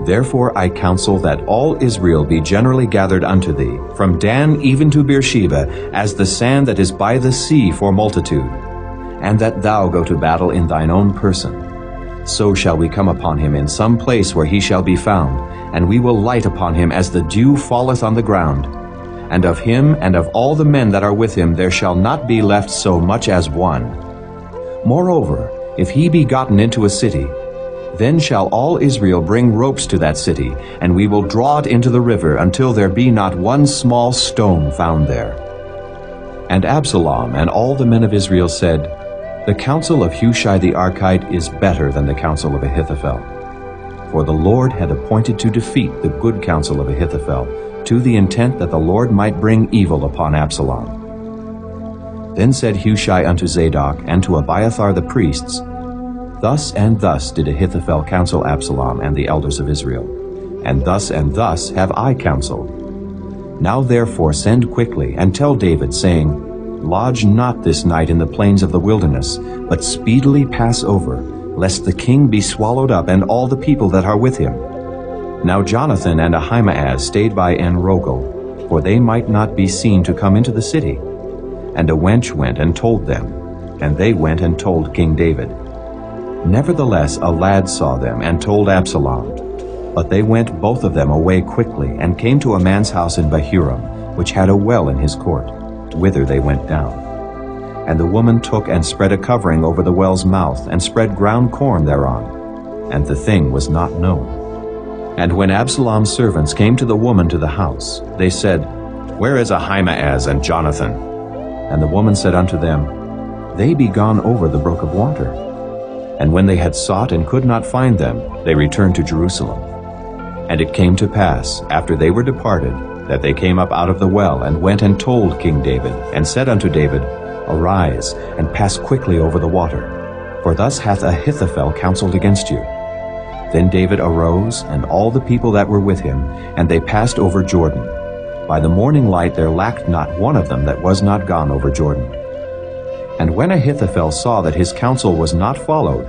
Therefore I counsel that all Israel be generally gathered unto thee, from Dan even to Beersheba, as the sand that is by the sea for multitude, and that thou go to battle in thine own person. So shall we come upon him in some place where he shall be found, and we will light upon him as the dew falleth on the ground. And of him and of all the men that are with him there shall not be left so much as one. Moreover, if he be gotten into a city, then shall all Israel bring ropes to that city, and we will draw it into the river until there be not one small stone found there. And Absalom and all the men of Israel said, The counsel of Hushai the Archite is better than the counsel of Ahithophel. For the Lord had appointed to defeat the good counsel of Ahithophel, to the intent that the Lord might bring evil upon Absalom. Then said Hushai unto Zadok and to Abiathar the priests, Thus and thus did Ahithophel counsel Absalom and the elders of Israel, and thus have I counseled. Now therefore send quickly, and tell David, saying, Lodge not this night in the plains of the wilderness, but speedily pass over, lest the king be swallowed up, and all the people that are with him. Now Jonathan and Ahimaaz stayed by En-rogel, for they might not be seen to come into the city. And a wench went and told them, and they went and told King David. Nevertheless a lad saw them, and told Absalom. But they went both of them away quickly, and came to a man's house in Bahurim, which had a well in his court, whither they went down. And the woman took and spread a covering over the well's mouth, and spread ground corn thereon, and the thing was not known. And when Absalom's servants came to the woman to the house, they said, Where is Ahimaaz and Jonathan? And the woman said unto them, They be gone over the brook of water. And when they had sought and could not find them, they returned to Jerusalem. And it came to pass, after they were departed, that they came up out of the well, and went and told King David, and said unto David, Arise, and pass quickly over the water, for thus hath Ahithophel counseled against you. Then David arose, and all the people that were with him, and they passed over Jordan. By the morning light there lacked not one of them that was not gone over Jordan. And when Ahithophel saw that his counsel was not followed,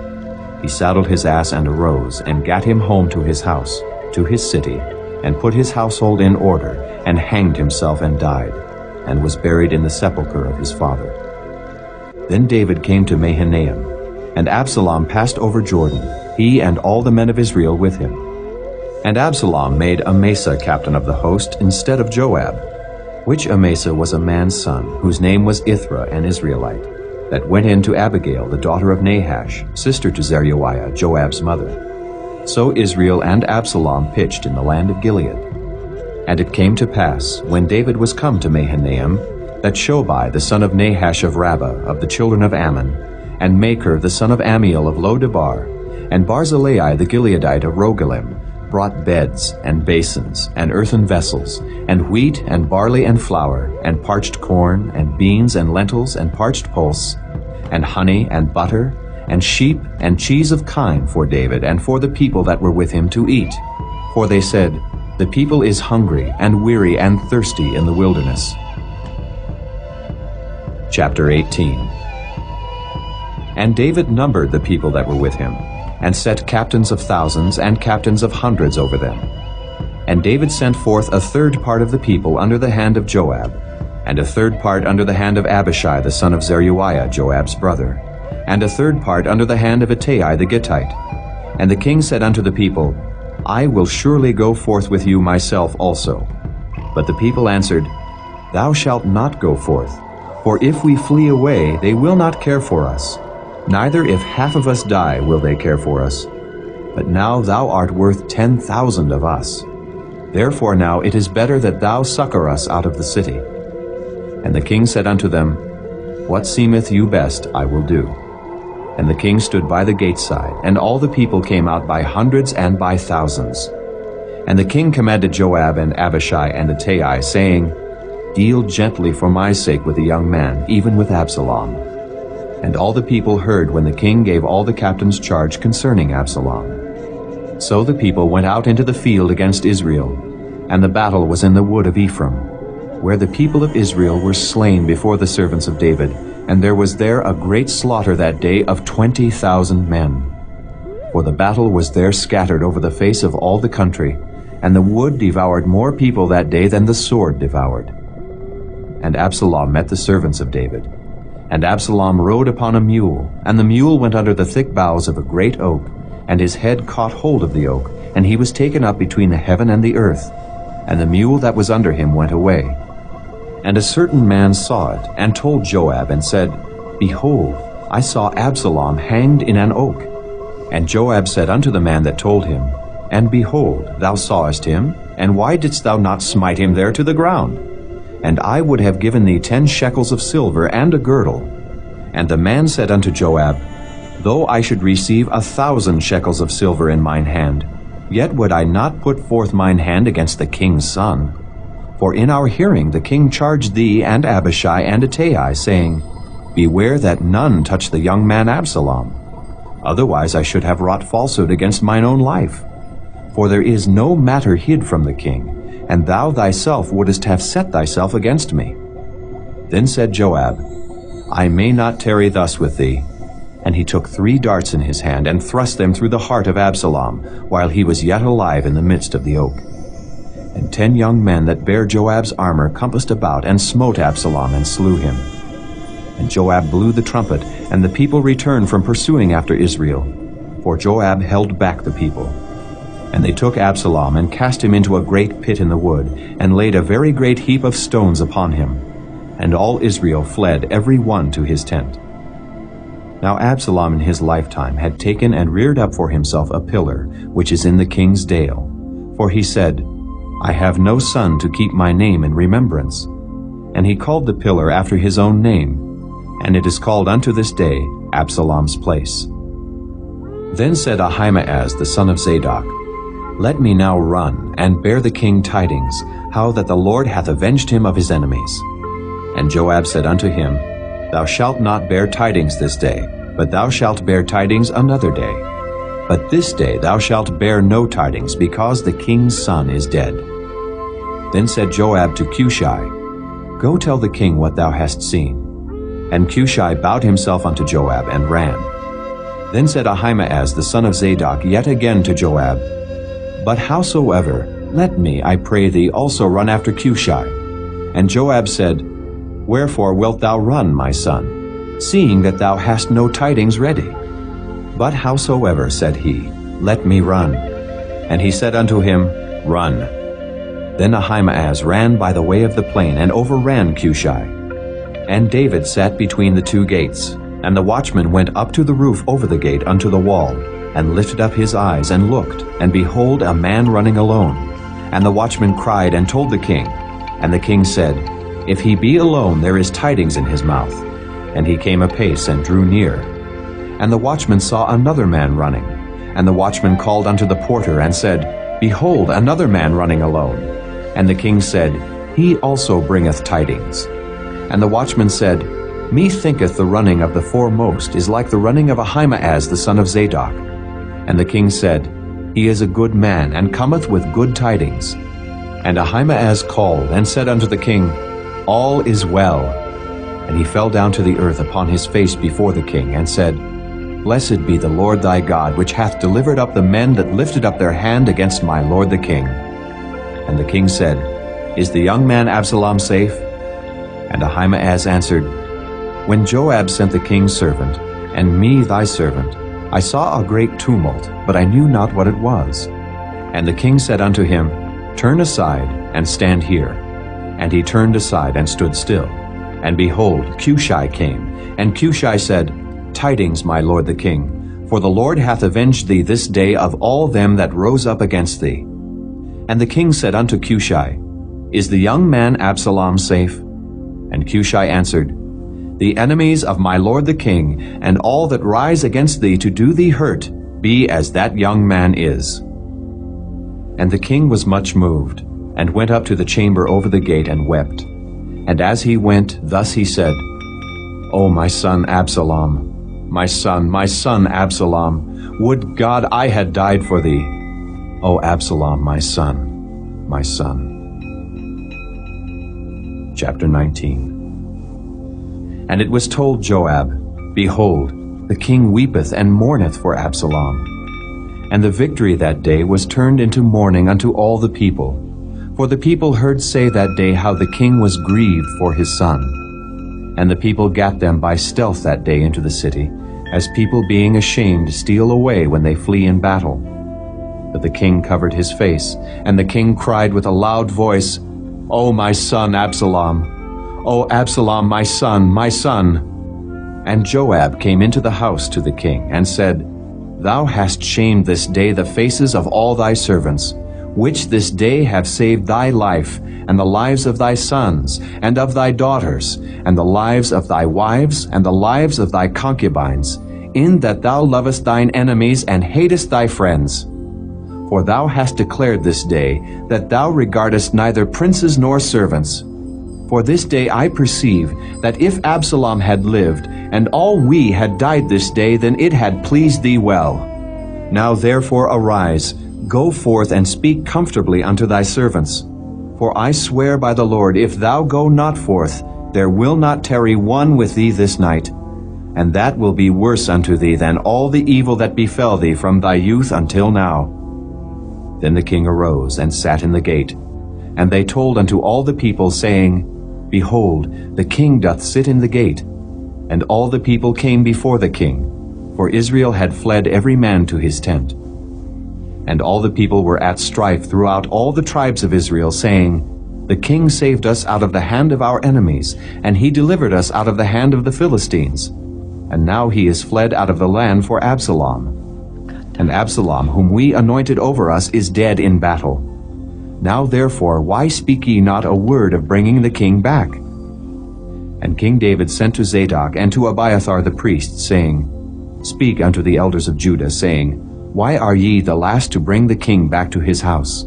he saddled his ass and arose, and gat him home to his house, to his city, and put his household in order, and hanged himself and died, and was buried in the sepulchre of his father. Then David came to Mahanaim, And Absalom passed over Jordan, he and all the men of Israel with him. And Absalom made Amasa captain of the host instead of Joab, which Amasa was a man's son, whose name was Ithra, an Israelite, that went in to Abigail, the daughter of Nahash, sister to Zeruiah, Joab's mother. So Israel and Absalom pitched in the land of Gilead. And it came to pass, when David was come to Mahanaim, that Shobai the son of Nahash of Rabbah, of the children of Ammon, and Machir the son of Ammiel of Lo-debar, and Barzillai the Gileadite of Rogelim, brought beds, and basins, and earthen vessels, and wheat, and barley, and flour, and parched corn, and beans, and lentils, and parched pulse, and honey, and butter, and sheep, and cheese of kine for David, and for the people that were with him to eat. For they said, The people is hungry, and weary, and thirsty in the wilderness. Chapter 18. And David numbered the people that were with him, and set captains of thousands and captains of hundreds over them. And David sent forth a third part of the people under the hand of Joab, and a third part under the hand of Abishai the son of Zeruiah, Joab's brother, and a third part under the hand of Ittai the Gittite. And the king said unto the people, I will surely go forth with you myself also. But the people answered, Thou shalt not go forth, for if we flee away, they will not care for us. Neither if half of us die will they care for us. But now thou art worth 10,000 of us. Therefore now it is better that thou succor us out of the city. And the king said unto them, What seemeth you best I will do. And the king stood by the gate side, and all the people came out by hundreds and by thousands. And the king commanded Joab and Abishai and Ittai, saying, Deal gently for my sake with the young man, even with Absalom. And all the people heard when the king gave all the captains charge concerning Absalom. So the people went out into the field against Israel, and the battle was in the wood of Ephraim, where the people of Israel were slain before the servants of David, and there was there a great slaughter that day of 20,000 men. For the battle was there scattered over the face of all the country, and the wood devoured more people that day than the sword devoured. And Absalom met the servants of David. And Absalom rode upon a mule, and the mule went under the thick boughs of a great oak, and his head caught hold of the oak, and he was taken up between the heaven and the earth, and the mule that was under him went away. And a certain man saw it, and told Joab, and said, Behold, I saw Absalom hanged in an oak. And Joab said unto the man that told him, And behold, thou sawest him, and why didst thou not smite him there to the ground? And I would have given thee 10 shekels of silver and a girdle. And the man said unto Joab, Though I should receive 1,000 shekels of silver in mine hand, yet would I not put forth mine hand against the king's son. For in our hearing the king charged thee and Abishai and Ittai, saying, Beware that none touch the young man Absalom. Otherwise I should have wrought falsehood against mine own life. For there is no matter hid from the king, and thou thyself wouldest have set thyself against me. Then said Joab, I may not tarry thus with thee. And he took 3 darts in his hand, and thrust them through the heart of Absalom, while he was yet alive in the midst of the oak. And 10 young men that bare Joab's armor compassed about, and smote Absalom, and slew him. And Joab blew the trumpet, and the people returned from pursuing after Israel, for Joab held back the people. And they took Absalom, and cast him into a great pit in the wood, and laid a very great heap of stones upon him. And all Israel fled every one to his tent. Now Absalom in his lifetime had taken and reared up for himself a pillar, which is in the king's dale. For he said, I have no son to keep my name in remembrance. And he called the pillar after his own name, and it is called unto this day Absalom's place. Then said Ahimaaz the son of Zadok, Let me now run, and bear the king tidings, how that the Lord hath avenged him of his enemies. And Joab said unto him, Thou shalt not bear tidings this day, but thou shalt bear tidings another day. But this day thou shalt bear no tidings, because the king's son is dead. Then said Joab to Cushai, Go tell the king what thou hast seen. And Cushai bowed himself unto Joab, and ran. Then said Ahimaaz the son of Zadok yet again to Joab, But howsoever, let me, I pray thee, also run after Cushai. And Joab said, Wherefore wilt thou run, my son, seeing that thou hast no tidings ready? But howsoever, said he, let me run. And he said unto him, Run. Then Ahimaaz ran by the way of the plain, and overran Cushai. And David sat between the two gates. And the watchman went up to the roof over the gate unto the wall, and lifted up his eyes, and looked, and behold, a man running alone. And the watchman cried, and told the king. And the king said, If he be alone, there is tidings in his mouth. And he came apace, and drew near. And the watchman saw another man running. And the watchman called unto the porter, and said, Behold, another man running alone. And the king said, He also bringeth tidings. And the watchman said, Methinketh the running of the foremost is like the running of Ahimaaz the son of Zadok. And the king said, He is a good man, and cometh with good tidings. And Ahimaaz called, and said unto the king, All is well. And he fell down to the earth upon his face before the king, and said, Blessed be the Lord thy God, which hath delivered up the men that lifted up their hand against my lord the king. And the king said, Is the young man Absalom safe? And Ahimaaz answered, When Joab sent the king's servant, and me thy servant, I saw a great tumult, but I knew not what it was. And the king said unto him, Turn aside, and stand here. And he turned aside, and stood still. And behold, Cushai came. And Cushai said, Tidings, my lord the king, for the Lord hath avenged thee this day of all them that rose up against thee. And the king said unto Cushai, Is the young man Absalom safe? And Cushai answered, The enemies of my lord the king, and all that rise against thee to do thee hurt, be as that young man is. And the king was much moved, and went up to the chamber over the gate, and wept. And as he went, thus he said, O my son Absalom, my son Absalom, would God I had died for thee. O Absalom, my son, my son. Chapter 19. And it was told Joab, Behold, the king weepeth and mourneth for Absalom. And the victory that day was turned into mourning unto all the people. For the people heard say that day how the king was grieved for his son. And the people gat them by stealth that day into the city, as people being ashamed steal away when they flee in battle. But the king covered his face, and the king cried with a loud voice, O my son Absalom! O Absalom, my son, my son! And Joab came into the house to the king, and said, Thou hast shamed this day the faces of all thy servants, which this day have saved thy life, and the lives of thy sons, and of thy daughters, and the lives of thy wives, and the lives of thy concubines, in that thou lovest thine enemies, and hatest thy friends. For thou hast declared this day, that thou regardest neither princes nor servants. For this day I perceive, that if Absalom had lived, and all we had died this day, then it had pleased thee well. Now therefore arise, go forth, and speak comfortably unto thy servants. For I swear by the Lord, if thou go not forth, there will not tarry one with thee this night. And that will be worse unto thee than all the evil that befell thee from thy youth until now. Then the king arose, and sat in the gate. And they told unto all the people, saying, Behold, the king doth sit in the gate. And all the people came before the king, for Israel had fled every man to his tent. And all the people were at strife throughout all the tribes of Israel, saying, The king saved us out of the hand of our enemies, and he delivered us out of the hand of the Philistines. And now he is fled out of the land for Absalom. And Absalom, whom we anointed over us, is dead in battle. Now therefore, why speak ye not a word of bringing the king back? And King David sent to Zadok and to Abiathar the priest, saying, Speak unto the elders of Judah, saying, Why are ye the last to bring the king back to his house?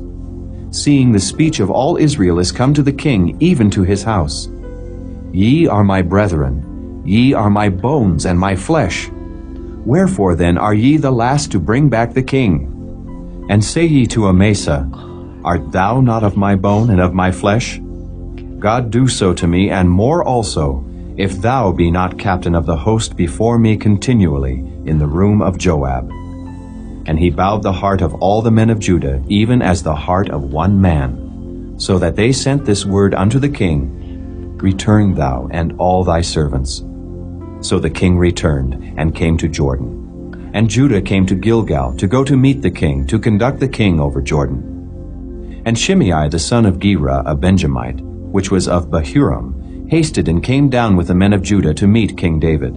Seeing the speech of all Israel is come to the king, even to his house. Ye are my brethren, ye are my bones and my flesh. Wherefore then are ye the last to bring back the king? And say ye to Amasa, Art thou not of my bone and of my flesh? God do so to me, and more also, if thou be not captain of the host before me continually in the room of Joab. And he bowed the heart of all the men of Judah, even as the heart of one man, so that they sent this word unto the king, Return thou and all thy servants. So the king returned, and came to Jordan. And Judah came to Gilgal to go to meet the king, to conduct the king over Jordan. And Shimei the son of Gera, a Benjamite, which was of Bahurim, hasted and came down with the men of Judah to meet King David.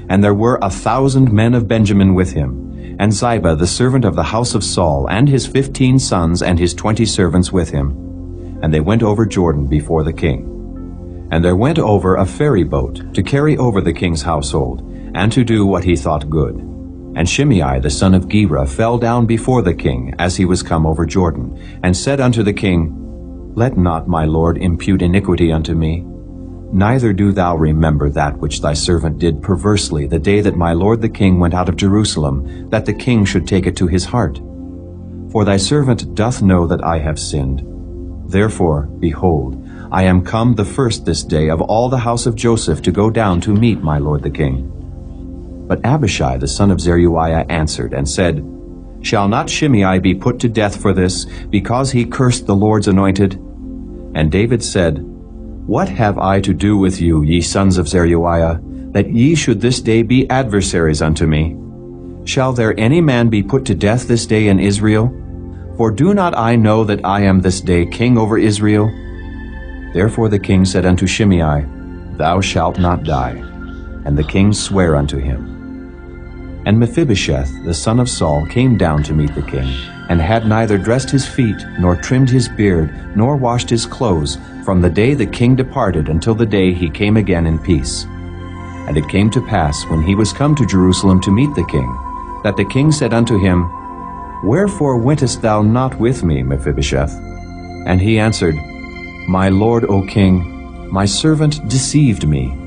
And there were 1,000 men of Benjamin with him, and Ziba the servant of the house of Saul, and his 15 sons and his 20 servants with him. And they went over Jordan before the king. And there went over a ferry boat to carry over the king's household, and to do what he thought good. And Shimei the son of Gera fell down before the king as he was come over Jordan, and said unto the king, Let not my lord impute iniquity unto me. Neither do thou remember that which thy servant did perversely the day that my lord the king went out of Jerusalem, that the king should take it to his heart. For thy servant doth know that I have sinned. Therefore, behold, I am come the first this day of all the house of Joseph to go down to meet my lord the king. But Abishai the son of Zeruiah answered and said, Shall not Shimei be put to death for this, because he cursed the Lord's anointed? And David said, What have I to do with you, ye sons of Zeruiah, that ye should this day be adversaries unto me? Shall there any man be put to death this day in Israel? For do not I know that I am this day king over Israel? Therefore the king said unto Shimei, Thou shalt not die. And the king sware unto him. And Mephibosheth the son of Saul came down to meet the king, and had neither dressed his feet, nor trimmed his beard, nor washed his clothes, from the day the king departed until the day he came again in peace. And it came to pass, when he was come to Jerusalem to meet the king, that the king said unto him, Wherefore wentest thou not with me, Mephibosheth? And he answered, My lord, O king, my servant deceived me.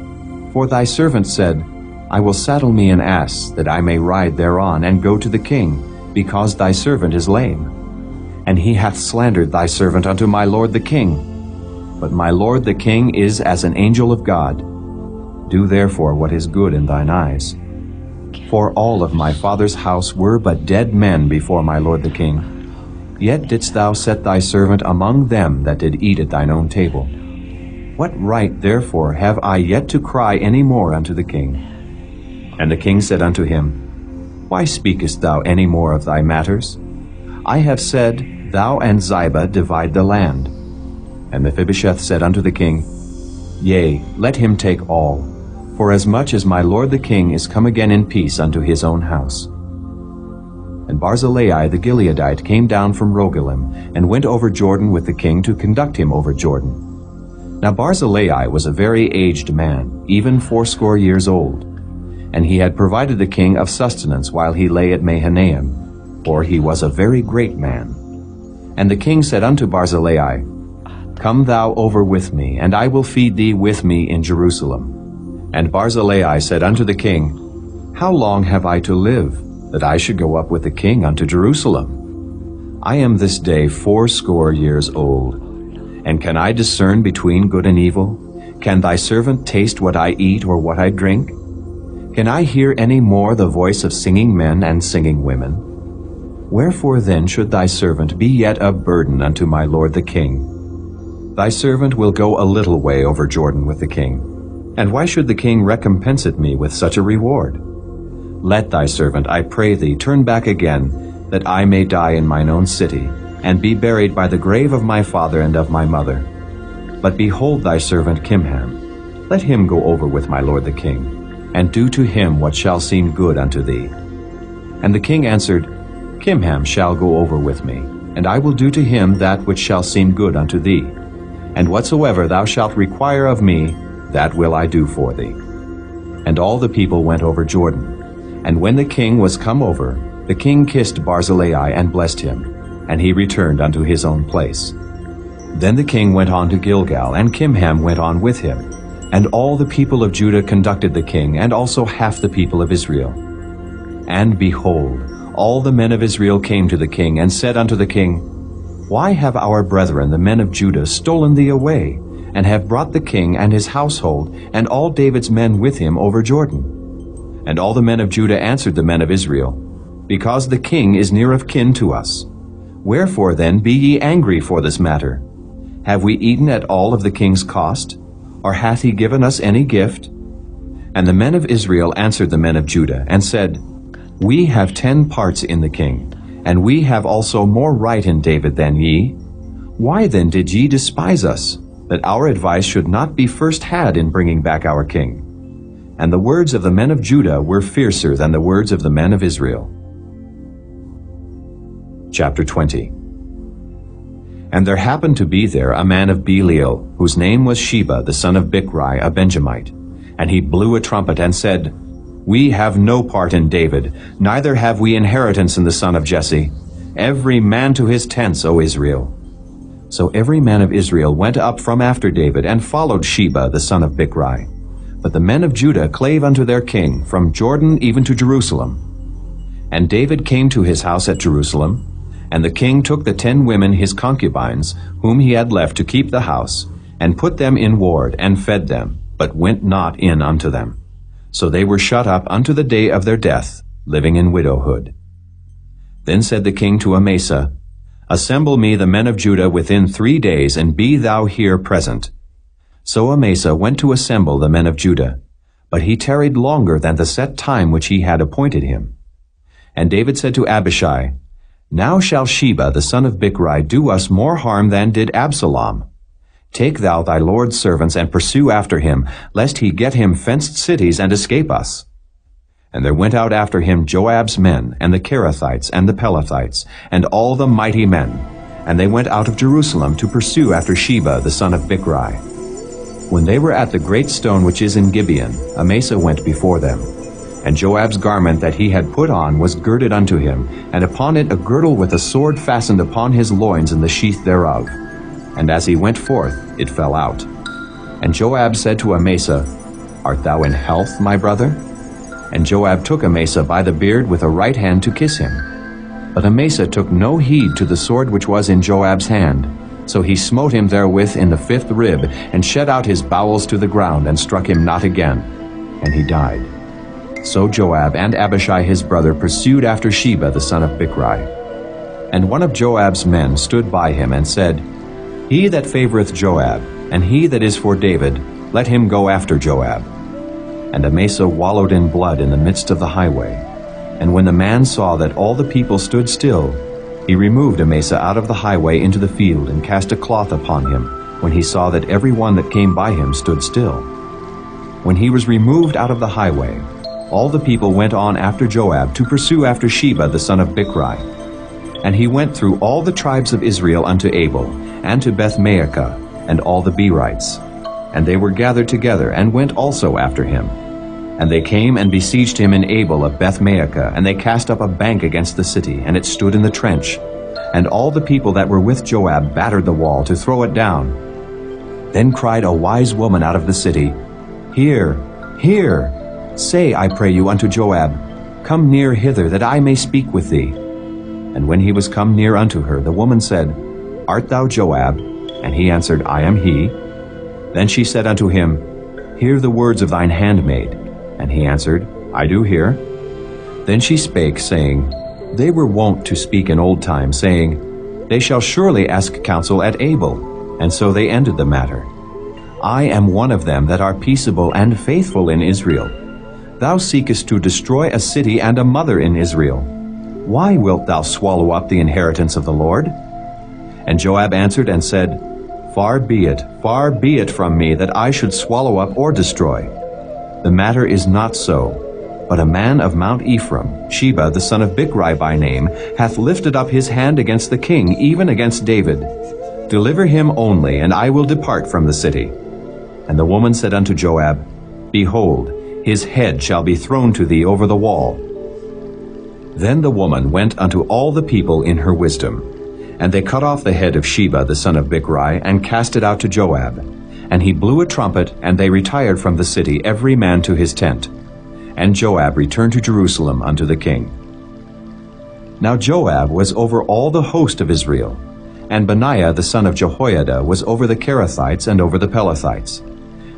For thy servant said, I will saddle me an ass, that I may ride thereon, and go to the king, because thy servant is lame. And he hath slandered thy servant unto my lord the king. But my lord the king is as an angel of God. Do therefore what is good in thine eyes. For all of my father's house were but dead men before my lord the king. Yet didst thou set thy servant among them that did eat at thine own table. What right therefore have I yet to cry any more unto the king? And the king said unto him, Why speakest thou any more of thy matters? I have said, Thou and Ziba divide the land. And Mephibosheth said unto the king, Yea, let him take all, for as much as my lord the king is come again in peace unto his own house. And Barzillai the Gileadite came down from Rogelim, and went over Jordan with the king to conduct him over Jordan. Now Barzillai was a very aged man, even 80 years old. And he had provided the king of sustenance while he lay at Mahanaim, for he was a very great man. And the king said unto Barzillai, Come thou over with me, and I will feed thee with me in Jerusalem. And Barzillai said unto the king, How long have I to live, that I should go up with the king unto Jerusalem? I am this day 80 years old. And can I discern between good and evil? Can thy servant taste what I eat or what I drink? Can I hear any more the voice of singing men and singing women? Wherefore then should thy servant be yet a burden unto my lord the king? Thy servant will go a little way over Jordan with the king. And why should the king recompense me with such a reward? Let thy servant, I pray thee, turn back again, that I may die in mine own city, and be buried by the grave of my father and of my mother. But behold thy servant Kimham. Let him go over with my lord the king, and do to him what shall seem good unto thee. And the king answered, Kimham shall go over with me, and I will do to him that which shall seem good unto thee. And whatsoever thou shalt require of me, that will I do for thee. And all the people went over Jordan. And when the king was come over, the king kissed Barzillai and blessed him, and he returned unto his own place. Then the king went on to Gilgal, and Kimham went on with him. And all the people of Judah conducted the king, and also half the people of Israel. And behold, all the men of Israel came to the king, and said unto the king, Why have our brethren, the men of Judah, stolen thee away, and have brought the king and his household, and all David's men with him over Jordan? And all the men of Judah answered the men of Israel, Because the king is near of kin to us. Wherefore then be ye angry for this matter? Have we eaten at all of the king's cost? Or hath he given us any gift? And the men of Israel answered the men of Judah, and said, We have 10 parts in the king, and we have also more right in David than ye. Why then did ye despise us, that our advice should not be first had in bringing back our king? And the words of the men of Judah were fiercer than the words of the men of Israel. Chapter 20. And there happened to be there a man of Belial, whose name was Sheba, the son of Bichri, a Benjamite. And he blew a trumpet and said, We have no part in David, neither have we inheritance in the son of Jesse. Every man to his tents, O Israel. So every man of Israel went up from after David, and followed Sheba, the son of Bichri. But the men of Judah clave unto their king, from Jordan even to Jerusalem. And David came to his house at Jerusalem, and the king took the 10 women his concubines, whom he had left to keep the house, and put them in ward, and fed them, but went not in unto them. So they were shut up unto the day of their death, living in widowhood. Then said the king to Amasa, Assemble me the men of Judah within 3 days, and be thou here present. So Amasa went to assemble the men of Judah, but he tarried longer than the set time which he had appointed him. And David said to Abishai, Now shall Sheba the son of Bichri do us more harm than did Absalom. Take thou thy lord's servants, and pursue after him, lest he get him fenced cities and escape us. And there went out after him Joab's men, and the Kerethites, and the Pelethites, and all the mighty men. And they went out of Jerusalem to pursue after Sheba the son of Bichri. When they were at the great stone which is in Gibeon, Amasa went before them. And Joab's garment that he had put on was girded unto him, and upon it a girdle with a sword fastened upon his loins in the sheath thereof. And as he went forth, it fell out. And Joab said to Amasa, Art thou in health, my brother? And Joab took Amasa by the beard with a right hand to kiss him. But Amasa took no heed to the sword which was in Joab's hand. So he smote him therewith in the 5th rib, and shed out his bowels to the ground, and struck him not again. And he died. So Joab and Abishai his brother pursued after Sheba the son of Bichri. And one of Joab's men stood by him, and said, He that favoreth Joab, and he that is for David, let him go after Joab. And Amasa wallowed in blood in the midst of the highway. And when the man saw that all the people stood still, he removed Amasa out of the highway into the field, and cast a cloth upon him, when he saw that every one that came by him stood still. When he was removed out of the highway, all the people went on after Joab to pursue after Sheba the son of Bichri. And he went through all the tribes of Israel unto Abel, and to Beth-maachah, and all the Berites. And they were gathered together, and went also after him. And they came and besieged him in Abel of Beth-maachah, and they cast up a bank against the city, and it stood in the trench. And all the people that were with Joab battered the wall to throw it down. Then cried a wise woman out of the city, Hear, hear! Say, I pray you, unto Joab, Come near hither, that I may speak with thee. And when he was come near unto her, the woman said, Art thou Joab? And he answered, I am he. Then she said unto him, Hear the words of thine handmaid. And he answered, I do hear. Then she spake, saying, They were wont to speak in old time, saying, They shall surely ask counsel at Abel. And so they ended the matter. I am one of them that are peaceable and faithful in Israel. Thou seekest to destroy a city and a mother in Israel. Why wilt thou swallow up the inheritance of the Lord? And Joab answered and said, far be it from me that I should swallow up or destroy. The matter is not so, but a man of Mount Ephraim, Sheba the son of Bichri by name, hath lifted up his hand against the king, even against David. Deliver him only, and I will depart from the city. And the woman said unto Joab, Behold, his head shall be thrown to thee over the wall. Then the woman went unto all the people in her wisdom, and they cut off the head of Sheba the son of Bichri, and cast it out to Joab. And he blew a trumpet, and they retired from the city, every man to his tent. And Joab returned to Jerusalem unto the king. Now Joab was over all the host of Israel, and Benaiah the son of Jehoiada was over the Kerethites and over the Pelethites.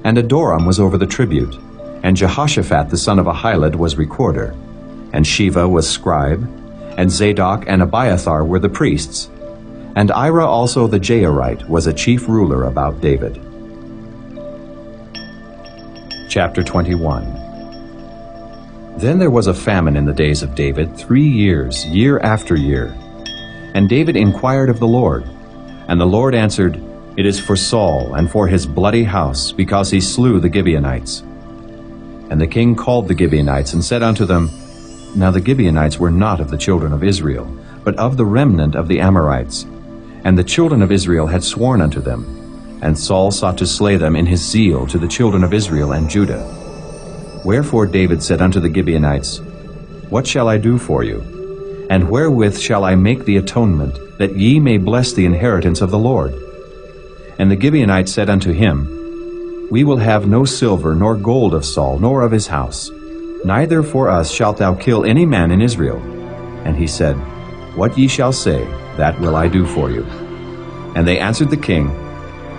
And Adoram was over the tribute, and Jehoshaphat the son of Ahilud was recorder, and Sheva was scribe, and Zadok and Abiathar were the priests, and Ira also the Jairite was a chief ruler about David. Chapter 21. Then there was a famine in the days of David 3 years, year after year. And David inquired of the Lord. And the Lord answered, It is for Saul and for his bloody house, because he slew the Gibeonites. And the king called the Gibeonites and said unto them, Now the Gibeonites were not of the children of Israel, but of the remnant of the Amorites. And the children of Israel had sworn unto them. And Saul sought to slay them in his zeal to the children of Israel and Judah. Wherefore David said unto the Gibeonites, What shall I do for you? And wherewith shall I make the atonement, that ye may bless the inheritance of the Lord? And the Gibeonites said unto him, We will have no silver nor gold of Saul, nor of his house. Neither for us shalt thou kill any man in Israel. And he said, What ye shall say, that will I do for you. And they answered the king,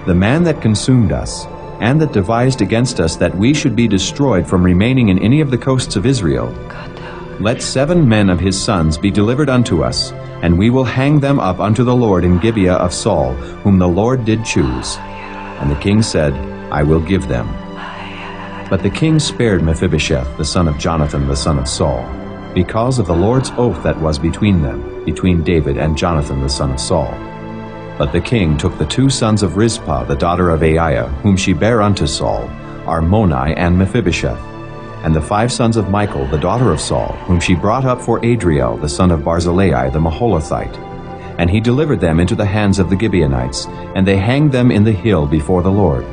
The man that consumed us, and that devised against us that we should be destroyed from remaining in any of the coasts of Israel, let 7 men of his sons be delivered unto us, and we will hang them up unto the Lord in Gibeah of Saul, whom the Lord did choose. And the king said, I will give them. But the king spared Mephibosheth, the son of Jonathan, the son of Saul, because of the Lord's oath that was between them, between David and Jonathan, the son of Saul. But the king took the 2 sons of Rizpah, the daughter of Aiah, whom she bare unto Saul, Armoni and Mephibosheth, and the 5 sons of Michal, the daughter of Saul, whom she brought up for Adriel, the son of Barzillai, the Maholathite. And he delivered them into the hands of the Gibeonites, and they hanged them in the hill before the Lord.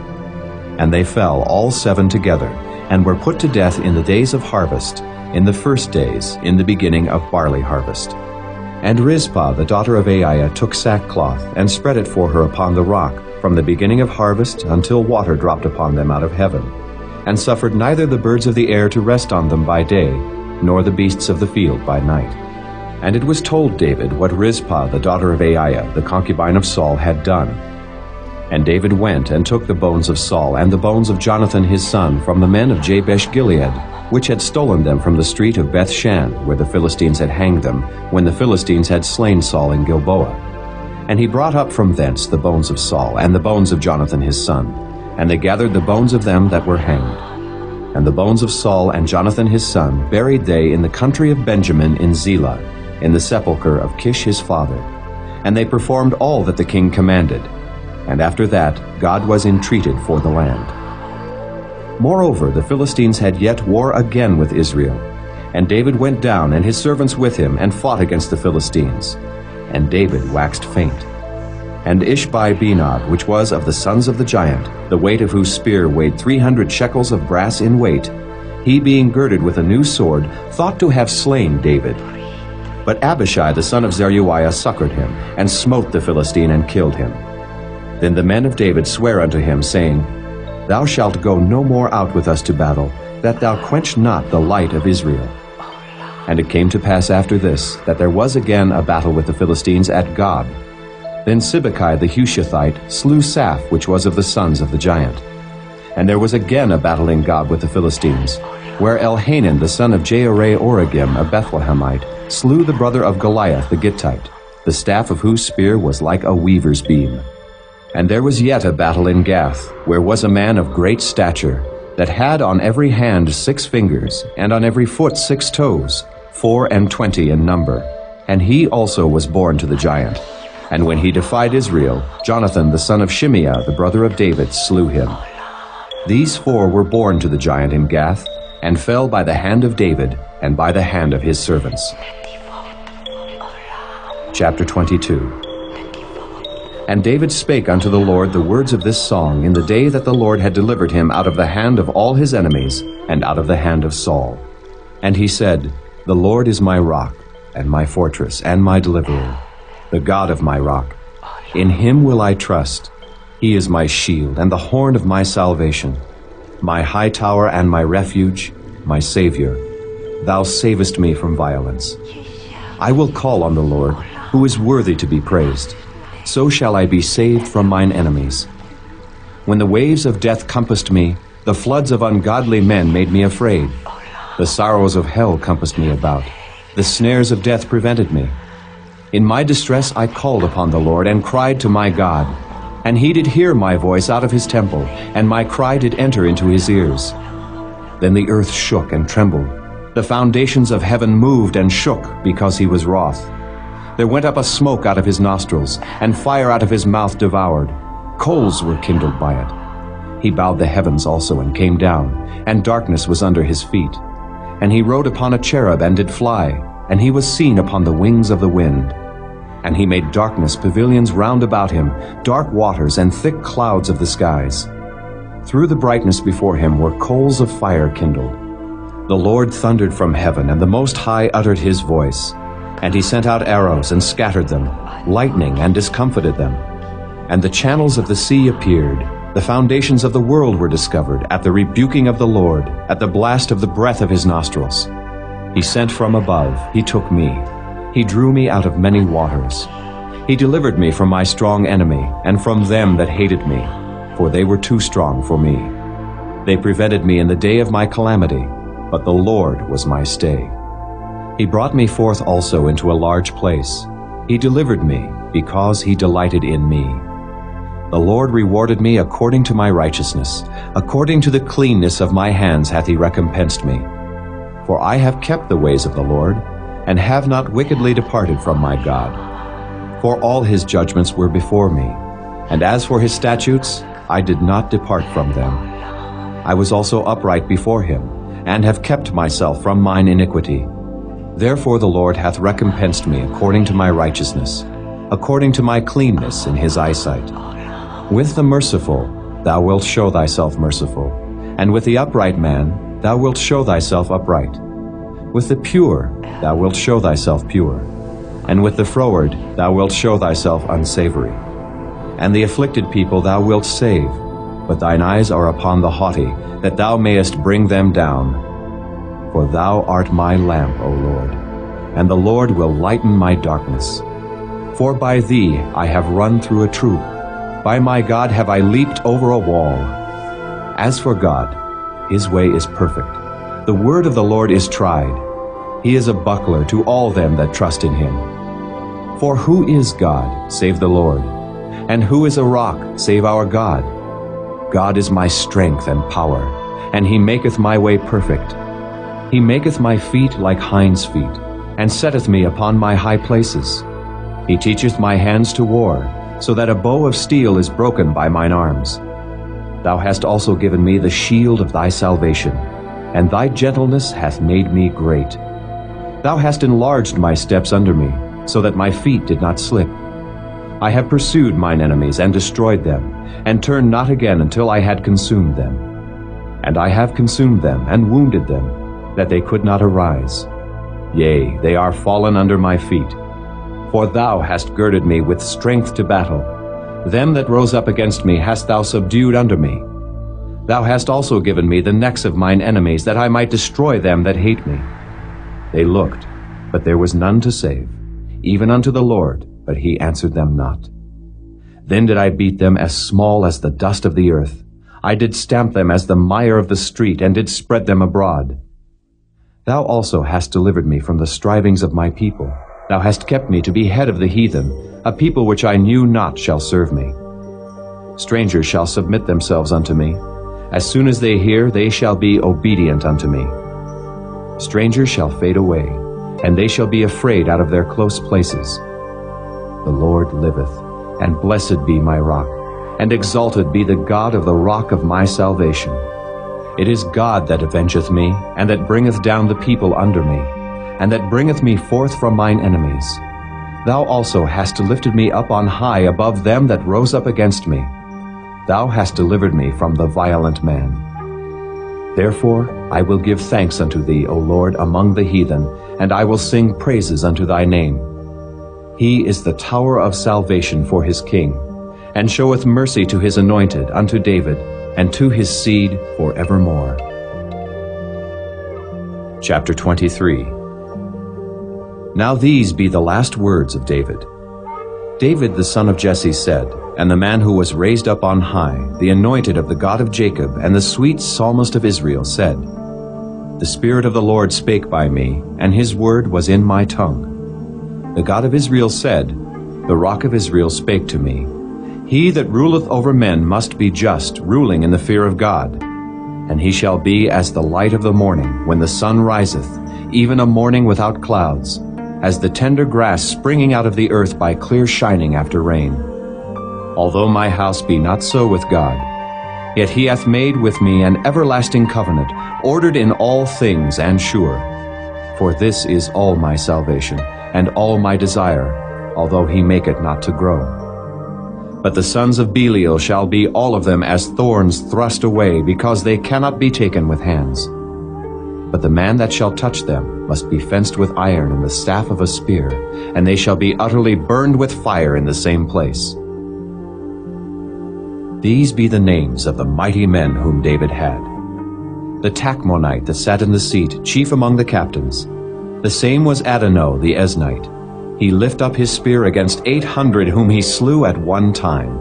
And they fell all 7 together, and were put to death in the days of harvest, in the first days, in the beginning of barley harvest. And Rizpah, the daughter of Aiah, took sackcloth, and spread it for her upon the rock, from the beginning of harvest until water dropped upon them out of heaven, and suffered neither the birds of the air to rest on them by day, nor the beasts of the field by night. And it was told David what Rizpah, the daughter of Aiah, the concubine of Saul, had done. And David went and took the bones of Saul and the bones of Jonathan his son from the men of Jabesh-Gilead, which had stolen them from the street of Beth-shan, where the Philistines had hanged them, when the Philistines had slain Saul in Gilboa. And he brought up from thence the bones of Saul and the bones of Jonathan his son, and they gathered the bones of them that were hanged. And the bones of Saul and Jonathan his son buried they in the country of Benjamin in Zelah, in the sepulchre of Kish his father. And they performed all that the king commanded. And after that God was entreated for the land. Moreover, the Philistines had yet war again with Israel. And David went down, and his servants with him, and fought against the Philistines. And David waxed faint. And Ishbi-Benob, which was of the sons of the giant, the weight of whose spear weighed 300 shekels of brass in weight, he being girded with a new sword, thought to have slain David. But Abishai the son of Zeruiah succored him, and smote the Philistine, and killed him. Then the men of David sware unto him, saying, Thou shalt go no more out with us to battle, that thou quench not the light of Israel. And it came to pass after this, that there was again a battle with the Philistines at Gob. Then Sibbecai the Hushathite slew Saph, which was of the sons of the giant. And there was again a battle in Gob with the Philistines, where Elhanan the son of Jehoram-origim, a Bethlehemite, slew the brother of Goliath the Gittite, the staff of whose spear was like a weaver's beam. And there was yet a battle in Gath, where was a man of great stature, that had on every hand 6 fingers, and on every foot 6 toes, 24 in number. And he also was born to the giant. And when he defied Israel, Jonathan the son of Shimeah, the brother of David, slew him. These 4 were born to the giant in Gath, and fell by the hand of David, and by the hand of his servants. Chapter 22. And David spake unto the Lord the words of this song in the day that the Lord had delivered him out of the hand of all his enemies, and out of the hand of Saul. And he said, The Lord is my rock, and my fortress, and my deliverer, the God of my rock. In him will I trust. He is my shield, and the horn of my salvation, my high tower and my refuge, my Savior. Thou savest me from violence. I will call on the Lord, who is worthy to be praised. So shall I be saved from mine enemies. When the waves of death compassed me, the floods of ungodly men made me afraid. The sorrows of hell compassed me about. The snares of death prevented me. In my distress I called upon the Lord, and cried to my God. And he did hear my voice out of his temple, and my cry did enter into his ears. Then the earth shook and trembled. The foundations of heaven moved and shook because he was wroth. There went up a smoke out of his nostrils, and fire out of his mouth devoured. Coals were kindled by it. He bowed the heavens also and came down, and darkness was under his feet. And he rode upon a cherub and did fly, and he was seen upon the wings of the wind. And he made darkness pavilions round about him, dark waters and thick clouds of the skies. Through the brightness before him were coals of fire kindled. The Lord thundered from heaven, and the Most High uttered his voice. And he sent out arrows and scattered them, lightning and discomfited them. And the channels of the sea appeared. The foundations of the world were discovered at the rebuking of the Lord, at the blast of the breath of his nostrils. He sent from above, he took me. He drew me out of many waters. He delivered me from my strong enemy, and from them that hated me, for they were too strong for me. They prevented me in the day of my calamity, but the Lord was my stay. He brought me forth also into a large place. He delivered me, because he delighted in me. The Lord rewarded me according to my righteousness. According to the cleanness of my hands hath he recompensed me. For I have kept the ways of the Lord, and have not wickedly departed from my God. For all his judgments were before me, and as for his statutes, I did not depart from them. I was also upright before him, and have kept myself from mine iniquity. Therefore the Lord hath recompensed me according to my righteousness, according to my cleanness in his eyesight. With the merciful thou wilt show thyself merciful, and with the upright man thou wilt show thyself upright. With the pure thou wilt show thyself pure, and with the froward thou wilt show thyself unsavory. And the afflicted people thou wilt save, but thine eyes are upon the haughty, that thou mayest bring them down. For thou art my lamp, O Lord, and the Lord will lighten my darkness. For by thee I have run through a troop, by my God have I leaped over a wall. As for God, his way is perfect. The word of the Lord is tried. He is a buckler to all them that trust in him. For who is God, save the Lord? And who is a rock, save our God? God is my strength and power, and he maketh my way perfect. He maketh my feet like hinds' feet, and setteth me upon my high places. He teacheth my hands to war, so that a bow of steel is broken by mine arms. Thou hast also given me the shield of thy salvation, and thy gentleness hath made me great. Thou hast enlarged my steps under me, so that my feet did not slip. I have pursued mine enemies and destroyed them, and turned not again until I had consumed them. And I have consumed them and wounded them, that they could not arise. Yea, they are fallen under my feet. For thou hast girded me with strength to battle. Them that rose up against me hast thou subdued under me. Thou hast also given me the necks of mine enemies, that I might destroy them that hate me. They looked, but there was none to save, even unto the Lord, but he answered them not. Then did I beat them as small as the dust of the earth. I did stamp them as the mire of the street, and did spread them abroad. Thou also hast delivered me from the strivings of my people. Thou hast kept me to be head of the heathen. A people which I knew not shall serve me. Strangers shall submit themselves unto me. As soon as they hear, they shall be obedient unto me. Strangers shall fade away, and they shall be afraid out of their close places. The Lord liveth, and blessed be my rock, and exalted be the God of the rock of my salvation. It is God that avengeth me, and that bringeth down the people under me, and that bringeth me forth from mine enemies. Thou also hast lifted me up on high above them that rose up against me. Thou hast delivered me from the violent man. Therefore I will give thanks unto thee, O Lord, among the heathen, and I will sing praises unto thy name. He is the tower of salvation for his king, and showeth mercy to his anointed, unto David, and to his seed forevermore. Chapter 23. Now these be the last words of David. David the son of Jesse said, and the man who was raised up on high, the anointed of the God of Jacob, and the sweet psalmist of Israel, said, The Spirit of the Lord spake by me, and his word was in my tongue. The God of Israel said, The Rock of Israel spake to me, He that ruleth over men must be just, ruling in the fear of God. And he shall be as the light of the morning, when the sun riseth, even a morning without clouds, as the tender grass springing out of the earth by clear shining after rain. Although my house be not so with God, yet he hath made with me an everlasting covenant, ordered in all things and sure. For this is all my salvation, and all my desire, although he make it not to grow. But the sons of Belial shall be all of them as thorns thrust away, because they cannot be taken with hands. But the man that shall touch them must be fenced with iron and the staff of a spear, and they shall be utterly burned with fire in the same place. These be the names of the mighty men whom David had. The Tachmonite that sat in the seat, chief among the captains. The same was Adonai the Eznite. He lift up his spear against 800 whom he slew at one time.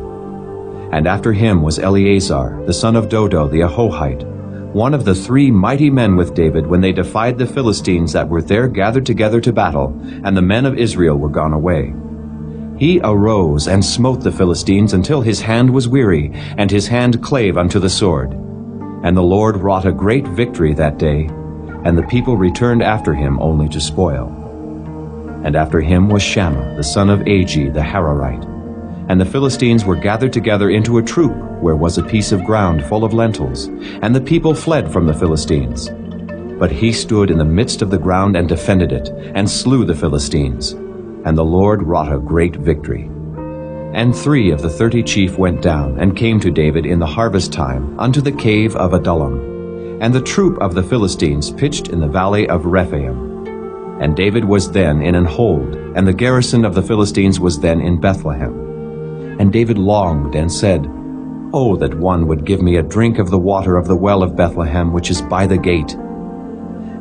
And after him was Eleazar, the son of Dodo the Ahohite, one of the 3 mighty men with David when they defied the Philistines that were there gathered together to battle, and the men of Israel were gone away. He arose and smote the Philistines until his hand was weary, and his hand clave unto the sword. And the Lord wrought a great victory that day, and the people returned after him only to spoil. And after him was Shammah, the son of Agi the Hararite. And the Philistines were gathered together into a troop, where was a piece of ground full of lentils, and the people fled from the Philistines. But he stood in the midst of the ground and defended it, and slew the Philistines. And the Lord wrought a great victory. And 3 of the 30 chief went down, and came to David in the harvest time unto the cave of Adullam. And the troop of the Philistines pitched in the valley of Rephaim. And David was then in an hold, and the garrison of the Philistines was then in Bethlehem. And David longed and said, Oh, that one would give me a drink of the water of the well of Bethlehem, which is by the gate.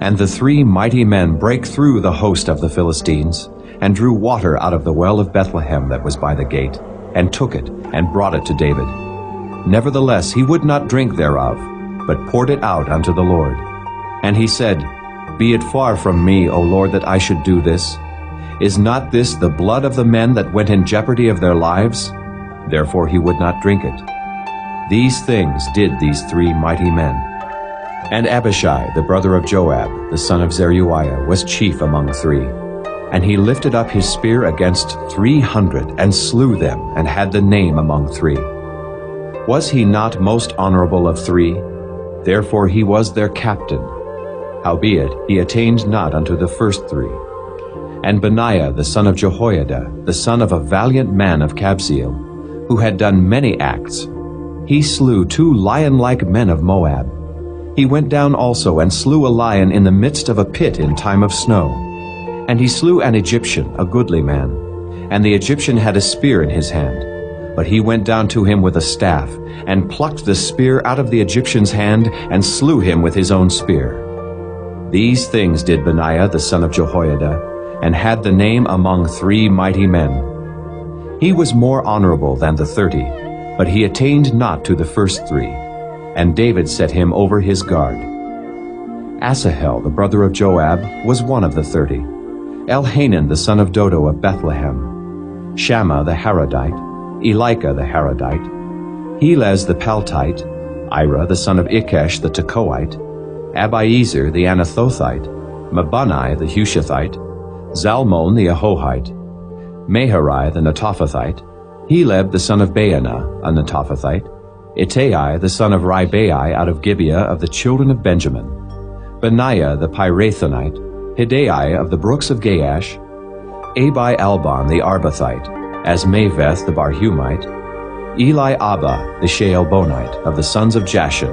And the 3 mighty men brake through the host of the Philistines, and drew water out of the well of Bethlehem that was by the gate, and took it, and brought it to David. Nevertheless he would not drink thereof, but poured it out unto the Lord. And he said, Be it far from me, O Lord, that I should do this. Is not this the blood of the men that went in jeopardy of their lives? Therefore he would not drink it. These things did these 3 mighty men. And Abishai, the brother of Joab, the son of Zeruiah, was chief among 3. And he lifted up his spear against 300, and slew them, and had the name among 3. Was he not most honorable of 3? Therefore he was their captain. Howbeit he attained not unto the first 3. And Benaiah the son of Jehoiada, the son of a valiant man of Kabzeel, who had done many acts, he slew 2 lion-like men of Moab. He went down also and slew a lion in the midst of a pit in time of snow. And he slew an Egyptian, a goodly man. And the Egyptian had a spear in his hand. But he went down to him with a staff, and plucked the spear out of the Egyptian's hand, and slew him with his own spear. These things did Benaiah the son of Jehoiada, and had the name among 3 mighty men. He was more honorable than the 30, but he attained not to the first 3. And David set him over his guard. Asahel the brother of Joab was one of the 30. Elhanan the son of Dodo of Bethlehem. Shammah the Harodite. Elika the Harodite. Helez the Paltite. Ira the son of Ikesh the Tekoite. Abiezer the Anathothite. Mabunai the Hushathite. Zalmon the Ahohite. Meharai the Netophathite. Heleb the son of Baanah, a Netophathite. Ittai the son of Ribai out of Gibeah of the children of Benjamin. Benaiah the Pirathonite. Hidai of the brooks of Gaash. Abi-Albon the Arbathite. Asmaveth the Barhumite. Eli Abba the Shaalbonite of the sons of Jashan.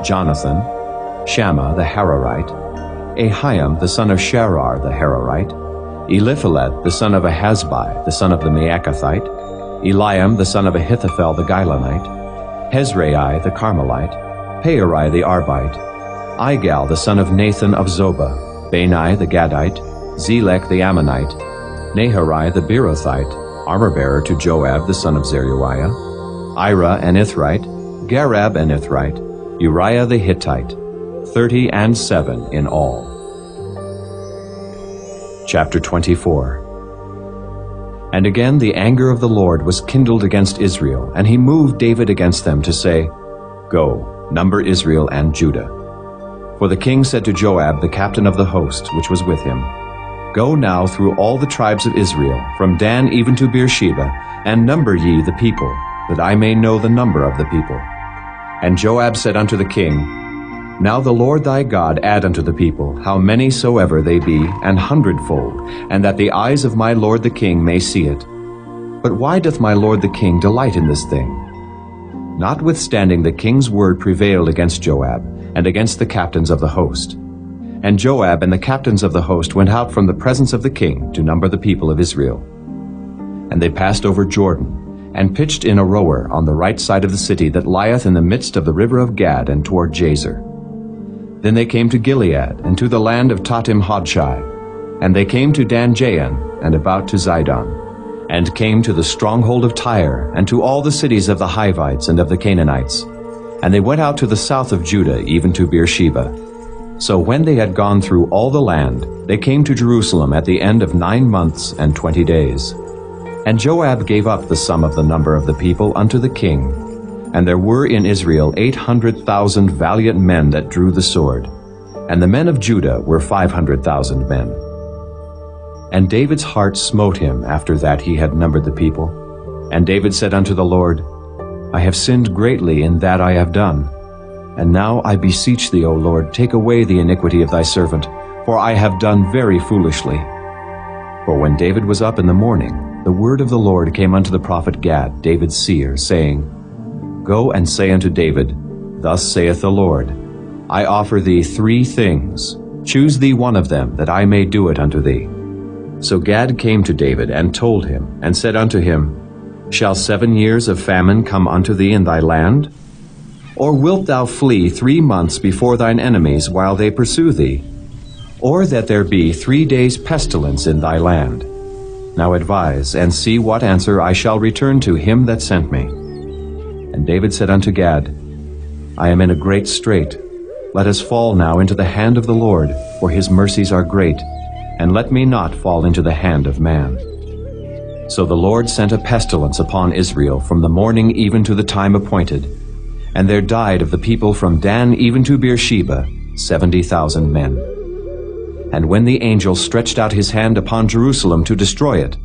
Jonathan. Shammah the Hararite. Ahiam the son of Sharar the Hararite. Eliphalet the son of Ahasbai the son of the Maacathite. Eliam the son of Ahithophel the Gilonite. Hezrai the Carmelite. Peori the Arbite. Igal the son of Nathan of Zobah. Bani the Gadite. Zelek the Ammonite. Naharai the Beerothite, armor-bearer to Joab the son of Zeruiah. Ira an Ithrite. Garab an Ithrite. Uriah the Hittite. 37 in all. Chapter 24. And again the anger of the Lord was kindled against Israel, and he moved David against them to say, Go, number Israel and Judah. For the king said to Joab, the captain of the host, which was with him, Go now through all the tribes of Israel, from Dan even to Beersheba, and number ye the people, that I may know the number of the people. And Joab said unto the king, Now the Lord thy God add unto the people, how many soever they be, an hundredfold, and that the eyes of my lord the king may see it. But why doth my lord the king delight in this thing? Notwithstanding the king's word prevailed against Joab, and against the captains of the host. And Joab and the captains of the host went out from the presence of the king to number the people of Israel. And they passed over Jordan, and pitched in Aroer on the right side of the city that lieth in the midst of the river of Gad and toward Jazer. Then they came to Gilead, and to the land of Tahtim-Hodshai. And they came to Dan-Jaan, and about to Zidon, and came to the stronghold of Tyre, and to all the cities of the Hivites and of the Canaanites. And they went out to the south of Judah, even to Beersheba. So when they had gone through all the land, they came to Jerusalem at the end of 9 months and 20 days. And Joab gave up the sum of the number of the people unto the king. And there were in Israel 800,000 valiant men that drew the sword. And the men of Judah were 500,000 men. And David's heart smote him after that he had numbered the people. And David said unto the Lord, I have sinned greatly in that I have done. And now I beseech thee, O Lord, take away the iniquity of thy servant, for I have done very foolishly. For when David was up in the morning, the word of the Lord came unto the prophet Gad, David's seer, saying, Go and say unto David, Thus saith the Lord, I offer thee 3 things. Choose thee one of them, that I may do it unto thee. So Gad came to David, and told him, and said unto him, Shall 7 years of famine come unto thee in thy land? Or wilt thou flee 3 months before thine enemies while they pursue thee? Or that there be 3 days' pestilence in thy land? Now advise, and see what answer I shall return to him that sent me. And David said unto Gad, I am in a great strait. Let us fall now into the hand of the Lord, for his mercies are great, and let me not fall into the hand of man. So the Lord sent a pestilence upon Israel from the morning even to the time appointed, and there died of the people from Dan even to Beersheba 70,000 men. And when the angel stretched out his hand upon Jerusalem to destroy it,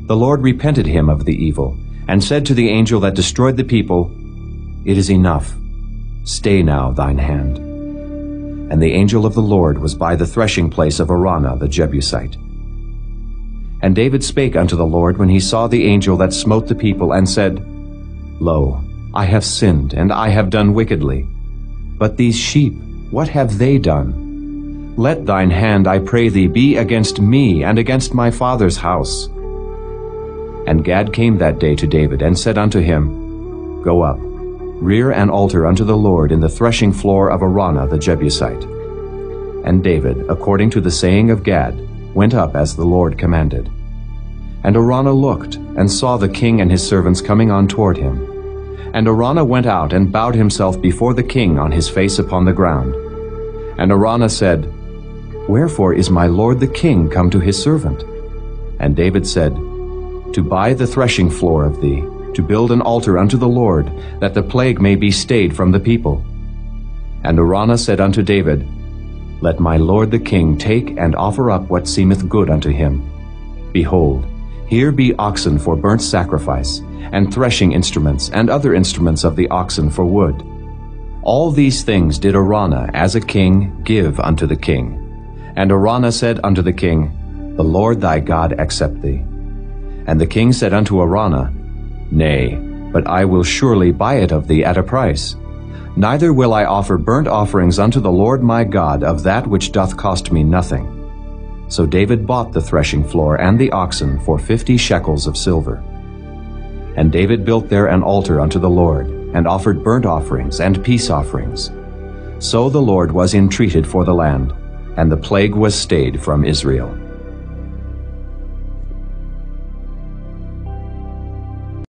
the Lord repented him of the evil, and said to the angel that destroyed the people, It is enough. Stay now thine hand. And the angel of the Lord was by the threshing place of Araunah the Jebusite. And David spake unto the Lord when he saw the angel that smote the people, and said, Lo, I have sinned, and I have done wickedly. But these sheep, what have they done? Let thine hand, I pray thee, be against me and against my father's house. And Gad came that day to David, and said unto him, Go up, rear an altar unto the Lord in the threshing floor of Araunah the Jebusite. And David, according to the saying of Gad, went up as the Lord commanded. And Araunah looked, and saw the king and his servants coming on toward him. And Araunah went out and bowed himself before the king on his face upon the ground. And Araunah said, Wherefore is my lord the king come to his servant? And David said, To buy the threshing floor of thee, to build an altar unto the Lord, that the plague may be stayed from the people. And Araunah said unto David, Let my lord the king take and offer up what seemeth good unto him. Behold, here be oxen for burnt sacrifice, and threshing instruments, and other instruments of the oxen for wood. All these things did Araunah, as a king, give unto the king. And Araunah said unto the king, The Lord thy God accept thee. And the king said unto Araunah, Nay, but I will surely buy it of thee at a price. Neither will I offer burnt offerings unto the Lord my God of that which doth cost me nothing. So David bought the threshing floor and the oxen for 50 shekels of silver. And David built there an altar unto the Lord, and offered burnt offerings and peace offerings. So the Lord was entreated for the land, and the plague was stayed from Israel.